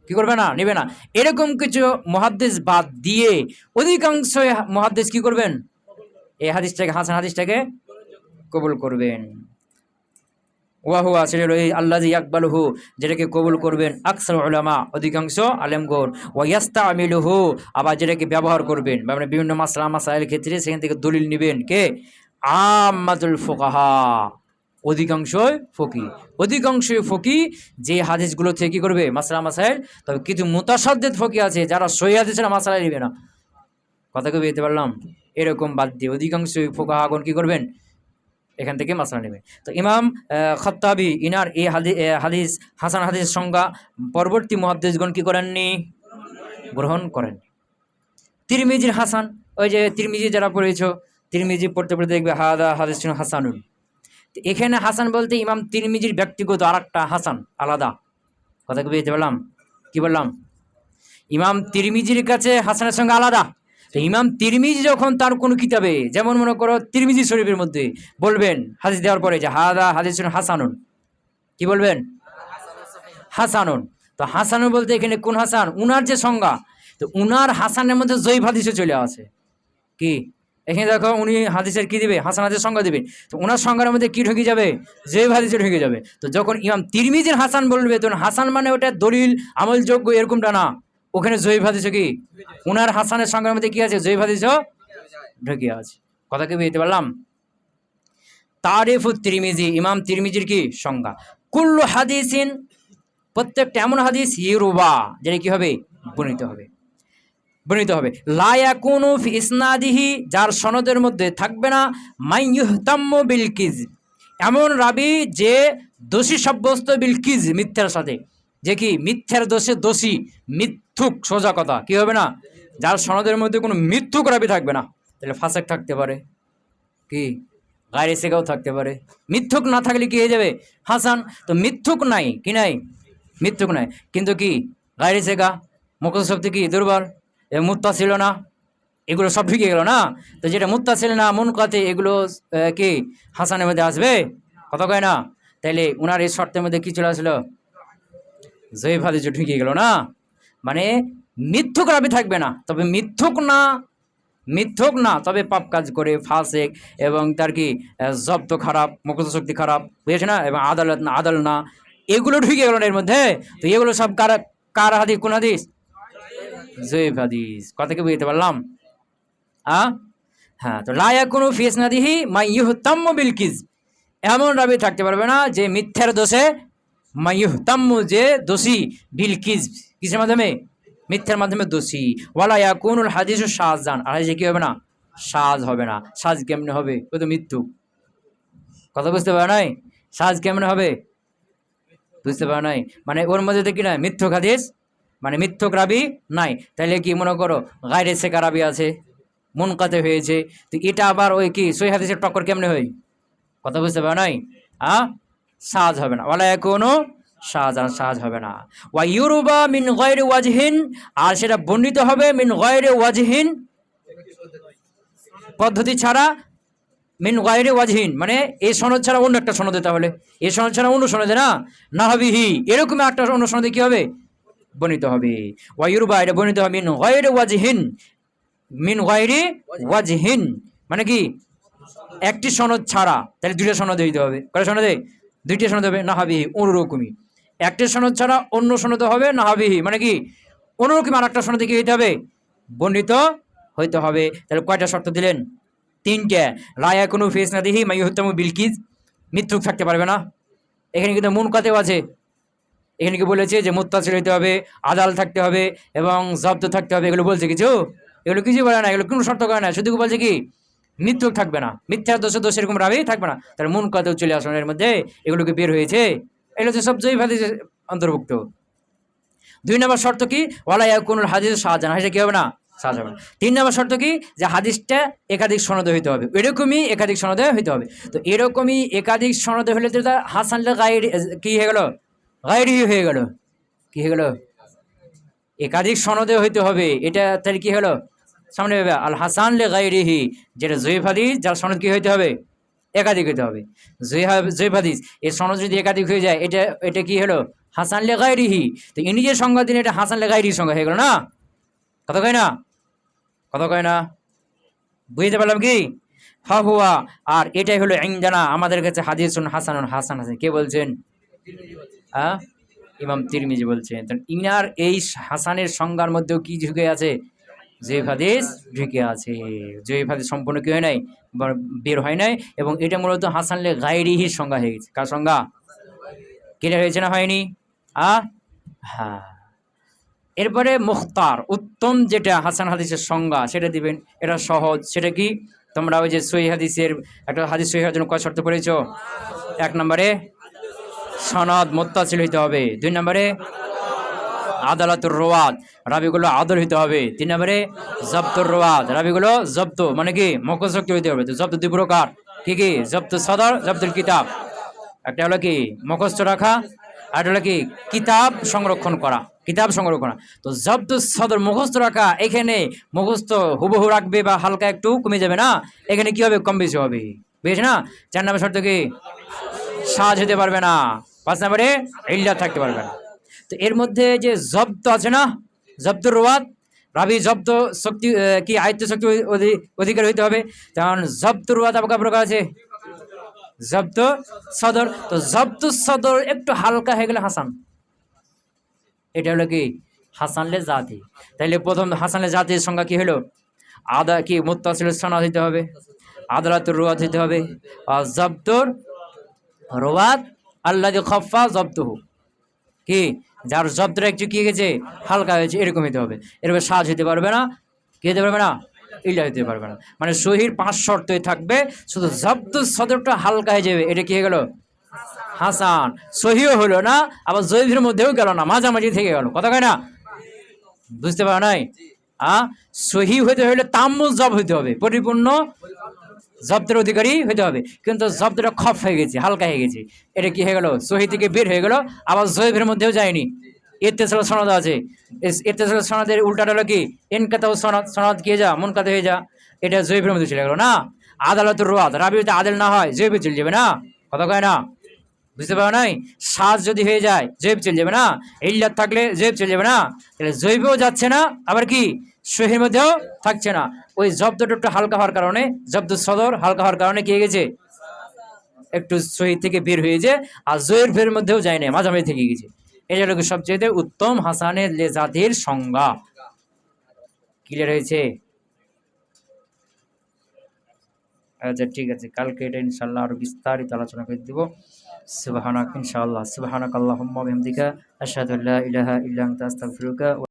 Speaker 1: কি করবে না, নিবে না। এরকম কিছু মুহাদ্দিস বাদ দিয়ে অধিকাংশ মুহাদ্দিস কি করবেন, এই হাদিসটাকে, হাসান হাদিসটাকে কবুল করবেন। ওয়াহু আসলে ওই আল্লাযী ইয়াকবালুহু, যেটাকে কবুল করবেন আকসার উলামা, অধিকাংশ আলেমগণ, ওয়া ইয়াস্তামিলুহু, আবার যেটাকে ব্যবহার করবেন, মানে বিভিন্ন মাসলা মাসাইল ক্ষেত্রে সেখান থেকে দলিল নেবেন কে, আম্মাতুল ফুকাহা, অধিকাংশই ফকি, অধিকাংশই ফকি যে হাদিসগুলো থেকে কি করবে মাসলা মাসাইল। তবে কিছু মুতাসাদ্দিদ ফকি আছে যারা সহিহ হাদিসের মাসলা নেবে না। কথা কি বুঝতে পারলাম? এরকম বাদ দিয়ে অধিকাংশ ফুকাহাগণ কি করবেন, এখান থেকে মাসলা নেবে। তো ইমাম খাত্তাবি ইনার এই হাদিস হাসান হাদিসের সংজ্ঞা পরবর্তী মুহাদ্দিসগণ কি করেননি, গ্রহণ করেন। তিরমিজির হাসান, ওই যে তিরমিজি যারা পড়েছ, তিরমিজি পড়তে পড়তে দেখবে হাদা হাদিসুন হাসানুন। এখানে হাসান বলতে ইমাম তিরমিজির ব্যক্তিগত আর একটা হাসান আলাদা। কথা কি বুঝতে পারলাম? কি বললাম? ইমাম তিরমিজির কাছে হাসানের সঙ্গে আলাদা। তো ইমাম তিরমিজি যখন তার কোনো কিতাবে, যেমন মনে করো তিরমিজি শরীফের মধ্যে বলবেন হাদিস দেওয়ার পরে যে হাদা হাদিসুন হাসানুন, কি বলবেন? হাসানুন। তো হাসানুন বলতে এখানে কোন হাসান, উনার যে সংজ্ঞা, তো উনার হাসানের মধ্যে জয়ীফ হাদিসে চলে আসে। কি এখানে দেখো উনি হাদিসের কি দিবে, হাসান হাদিসের সংজ্ঞা দিবে, তো ওনার সংজ্ঞার মধ্যে কি ঢুকে যাবে, জয়ীফ হাদিসে ঢুকে যাবে। তো যখন ইমাম তিরমিজির হাসান বলবে, তখন হাসান মানে ওটা দলিল আমলযোগ্য এরকমটা না, ওখানে জয়ীফ হাদিসে কি উনার হাসানের সংজ্ঞার মধ্যে কি আছে, জয়ীফ হাদিসও ঢুকে আছে। কথা কি বুঝতে পারলাম? তারিফুত তিরমিজি, ইমাম তিরমিজির কি সংজ্ঞা, কুল্লু হাদিসিন, প্রত্যেকটা এমন হাদিস ইউরুবা, যেটা কি হবে, বর্ণিত হবে, বর্ণিত হবে। লা ইয়াকুনু ফি ইসনাদিহি, যার সনদের মধ্যে থাকবে না মান ইহতাম্মু বিল কিযব, এমন রাবি যে দোষী সাব্যস্ত বিল কিযব, মিথ্যার সাথে, যে কি মিথ্যার দোষে দোষী, মিথ্যুক, সোজা কথা, কি হবে না, যার সনদের মধ্যে কোনো মিথ্যুক রাবি থাকবে না। তাহলে ফাসেক থাকতে পারে, কি গায়রে সেগাও থাকতে পারে, মিথ্যুক না থাকলে কি হয়ে যাবে, হাসান। তো মিথ্যুক নাই, কি নাই, মিথ্যুক নাই, কিন্তু কি গায়রে সেগা, মুখস্থ শক্তি কি দুর্বল, মুত্তাসিল না, এগুলো সব ঢুকে গেল না। তো যেটা মুত্তাসিল না, মুনকাতি, এগুলো কি হাসানের মধ্যে আসবে, কথা কয় না। তাইলে উনার এই শর্তের মধ্যে কি চলে আসলো, জয়ীফ হাদিস ঢুকে গেল না, মানে মিথ্যুক রাবি থাকবে না। তবে মিথ্যুক না, মিথ্যুক না, তবে পাপ কাজ করে, ফাসেক, এবং তার কি জব্দ খারাপ, মুখস্থ শক্তি খারাপ, বুঝেছে না, এবং আদালত না, আদাল না, এগুলো ঢুকে গেল না এর মধ্যে। তো এগুলো সব কার, কার হাদিস, কোন হাদিস, জয়ীফ হাদিস। কথা কি বুঝতে পারলাম? হ্যাঁ, তো লা ইয়াকুনু ফি ইসনাদিহি মান ইহতাম্মু বিল কিযব, এমন রাবি থাকতে পারবে না যে মিথ্যার দোষে, মান ইহতাম্মু, যে দোষী, বিল কিযব, কিসের মাধ্যমে, মিথ্যার মাধ্যমে দোষী। ওয়ালা ইয়াকুনুল হাদিসু শাযান, আর হাদিসে কি হবে না, শায হবে না। শায কেমনে হবে, ও তো মৃত্যু। কথা বুঝতে পারো নাই? শায কেমনে হবে, বুঝতে পারো নাই? মানে ওর মধ্যে দেখি না মিথ্যুক হাদিস, মানে মিথ্যুক রাবি নাই। তাহলে কি মনে করো গায়রে সেকা রাবি আছে, মুনকাতে হয়েছে। তো এটা আবার ওই কি সহিহ হাদিসের টক্কর কেমনে হয়? কথা বুঝতে পারো নাই? সাজ হবে না, ওয়ালা কোনো সাজ হবে না। ওয়া ইউরুবা মিন গায়রি ওয়াজহিন, আর সেটা বর্ণিত হবে মিন গায়রি ওয়াজহিন, পদ্ধতি ছাড়া। মিন গায়রি ওয়াজহিন মানে এই সনদ ছাড়া অন্য একটা সনদে, তাহলে এই সনদ ছাড়া অন্য সনদে না হবিহি, এরকম একটা অন্য সনদে কি হবে? বর্ণিত হবে। ওয়া ইউরুবা, এটা বর্ণিত হবে মিন গায়রি ওয়াজহিন, মিন গায়রি ওয়াজহিন মানে কি একটি সনদ ছাড়া, তাহলে দুইটা সনদে হইতে হবে। কয়টা সনদে? দুইটা সনদ হবে। না হাবিহি অনুরকমই, একটি সনদ ছাড়া অন্য সনদ হবে না হাবিহি মানে কি অনুরকম আর একটা সনদে কি হইতে হবে? বর্ণিত হইতে হবে। তাহলে কয়টা শর্ত দিলেন? তিনটে। লায়া কোনো ফেস না দিহি মাইহতামু বিলকিজ, মিথ্যুক থাকতে পারবে না। এখানে কিন্তু মুনকাতেও আছে, এখানে কি বলেছে যে মুত্তাসিল হইতে হবে, আদাল থাকতে হবে এবং জব্দ থাকতে হবে, এগুলো বলছে কিছু? এগুলো কিছু বলে না, এগুলো কোনো শর্ত করে না, শুধু বলছে কি মৃত্যুক থাকবে না, মিথ্যা দোষ এরকম রাবি থাকবে না। তাহলে মুনকাতেও চলে আসুন এর মধ্যে, এগুলোকে বের হয়েছে, এগুলো তো সব জয়ীফ হাদিসের অন্তর্ভুক্ত। 2 নম্বর শর্ত কি? ওয়ালা ইয়াকুনুল হাদিস শাহজাহান, এটা কি হবে না? সাজ হবে না। 3 নম্বর শর্ত কি? যে হাদিসটা একাধিক সনদে হইতে হবে, এরকমই একাধিক সনদে হইতে হবে। তো এরকমই একাধিক সনদে হলে তো হাসান গায়রি কি হয়ে গেল? গায়রি হয়ে গেল। কি হয়ে গেল? একাধিক সনদে হইতে হবে, এটা তাহলে কি হলো? সামনে ভাবে আল হাসান লে গায়রিহি, যেটা জয়ীফ হাদিস, যার সনদ কি হইতে হবে? একাধিক হইতে হবে। জয়ীফ হাদিস এর সনদ যদি একাধিক হয়ে যায়, এটা কি হলো? হাসান লে গায়রিহি। তো ইনি যে সংজ্ঞা দিন, এটা হাসান লে গায়রির সংজ্ঞা হয়ে গেল না? কথা কয় না? কথা কয় না? বুঝতে পারলাম কি? ফাহুয়া, আর এটাই হলো ইনদানা আমাদের কাছে হাদিসুন হাসানুন, হাসান হাসান। কে বলছেন? ইমাম তিরমিজি বলছেন। ইনার এই হাসানের সংজ্ঞার মধ্যেও কি ঢুকে আছে? জয়ীফ হাদিস ঢুকে আছে। জয়ীফ হাদিস সম্পূর্ণ কি হয় নাই? বের হয় নাই। এবং এটা মূলত হাসান লে গায়রিহির সংজ্ঞা হয়ে গেছে। কার সংজ্ঞা? ক্লিয়ার হয়েছে না হয়নি? হ্যাঁ। এরপরে মুখতার, উত্তম যেটা হাসান হাদিসের সংজ্ঞা সেটা দিবেন। এটা সহজ। সেটা কি? তোমরা ওই যে সহিহ হাদিসের একটা হাদিস সহিহ হওয়ার জন্য কয় শর্ত পড়েছো? 1 নম্বরে সনদ মুত্তাসিল হইতে হবে। 2 নম্বরে আদালাতুর রওয়াত, রাবিগুলো আদল হইতে হবে। 3 নম্বরে জব্তুর রওয়াত, রাবিগুলো জব্ত মানে কি মুখস্থ হইতে হবে। তো জব্ত 2 প্রকার, কি কি? জব্ত সদর, জব্তুল কিতাব। একটা হলো কি মুখস্থ রাখা, আর হলো কি কিতাব সংরক্ষণ করা, কিতাব সংরক্ষণ করা। তো জব্ত সদর মুখস্থ রাখা, এখানে মুখস্থ হুবহু রাখবে বা হালকা একটু কমে যাবে না, এখানে কি হবে? কম বেশি হবে, বুঝেছ না? 4 নম্বর শর্ত কি? সাজ হতে পারবে না। 5 নম্বরে ইল্লাত থাকতে পারবে না। তো এর মধ্যে যে জব্দ আছে না, জব্দুর রওয়াত, রাবি জব্দ শক্তি কি আয়ত্ত শক্তি অধিকার হইতে হবে। কারণ জব্দুর রওয়াত আবার প্রকার আছে, জব্দ সদর। তো জব্দ সদর একটু হালকা হয়ে গেলে হাসান, এটা হলো কি হাসান লে জাতি। তাইলে প্রথম হাসান লে জাতির সংজ্ঞা কি হলো? আদা কি মুত্তাসিল সনদ হইতে হবে, আদালাতুর রওয়াত হইতে হবে, আর জব্দুর রওয়াত আল্লাযী খাফফা জব্দুহু, কি যার জব্দটা একটু কি গেছে? হালকা হয়েছে, এরকম হইতে হবে। এরপরে সাজ হইতে পারবে না, কি হতে পারবে না? ইল্লা হইতে পারবে না। মানে সহির 5 শর্তই থাকবে, শুধু জব্দ সদরটা হালকা হয়ে যাবে, এটা কি হয়ে গেল? হাসান। সহিও হলো না, আবার জয়ীফের মধ্যেও গেল না, মাঝামাঝি থেকে গেল। কথা কয় না? বুঝতে পারো নাই? সহি হইতে হইলে তাম্মুল জব হইতে হবে, পরিপূর্ণ জব্দের অধিকারী হইতে হবে। কিন্তু জব্দটা খফ হয়ে গেছে, হালকা হয়ে গেছে, এটা কি হয়ে গেল? সহি থেকে বের হয়ে গেল, আবার জয়ীফের মধ্যেও যায়নি। ইত্তেসাল সনদ আছে, ইত্তেসাল সনদের উল্টাটা হলো কি? ইনকাতাউ সনদ, সনদ কি যা মুনকাত হয়ে যা, এটা জয়ীফের মধ্যে চলে গেল না? আদালতুর রওয়াত, রাবি যদি আদেল না হয় জয়ীফে চলে যাবে না? কথা কয় না? বুঝতে পারো নাই? সাজ যদি হয়ে যায় জয়ীফ চলে যাবে না? ইল্লাত থাকলে জয়ীফ চলে যাবে না? তাহলে জয়ীফেও যাচ্ছে না, আবার কি সহির মধ্যেও থাকছে না। ওই জব্দটা একটু হালকা হওয়ার কারণে, জব্দ সদর হালকা হওয়ার কারণে কি হয়ে গেছে? একটু সহি থেকে বের হয়ে যায়, আর জয়ীফের মধ্যেও যায় না, মাঝামাঝি থেকে গেছে। এটা হলো সবচেয়ে উত্তম হাসানের লে জাতির সংজ্ঞা। ক্লিয়ার হয়েছে? আচ্ছা ঠিক আছে, কালকে এটা ইনশাআল্লাহ আরো বিস্তারিত আলোচনা করে দিব। সুবহানাক ইনশাআল্লাহ, সুবহানাক আল্লাহুম্মা ওয়া বিহামদিকা আশহাদু আল্লা ইলাহা ইল্লা আনতা আস্তাগফিরুকা।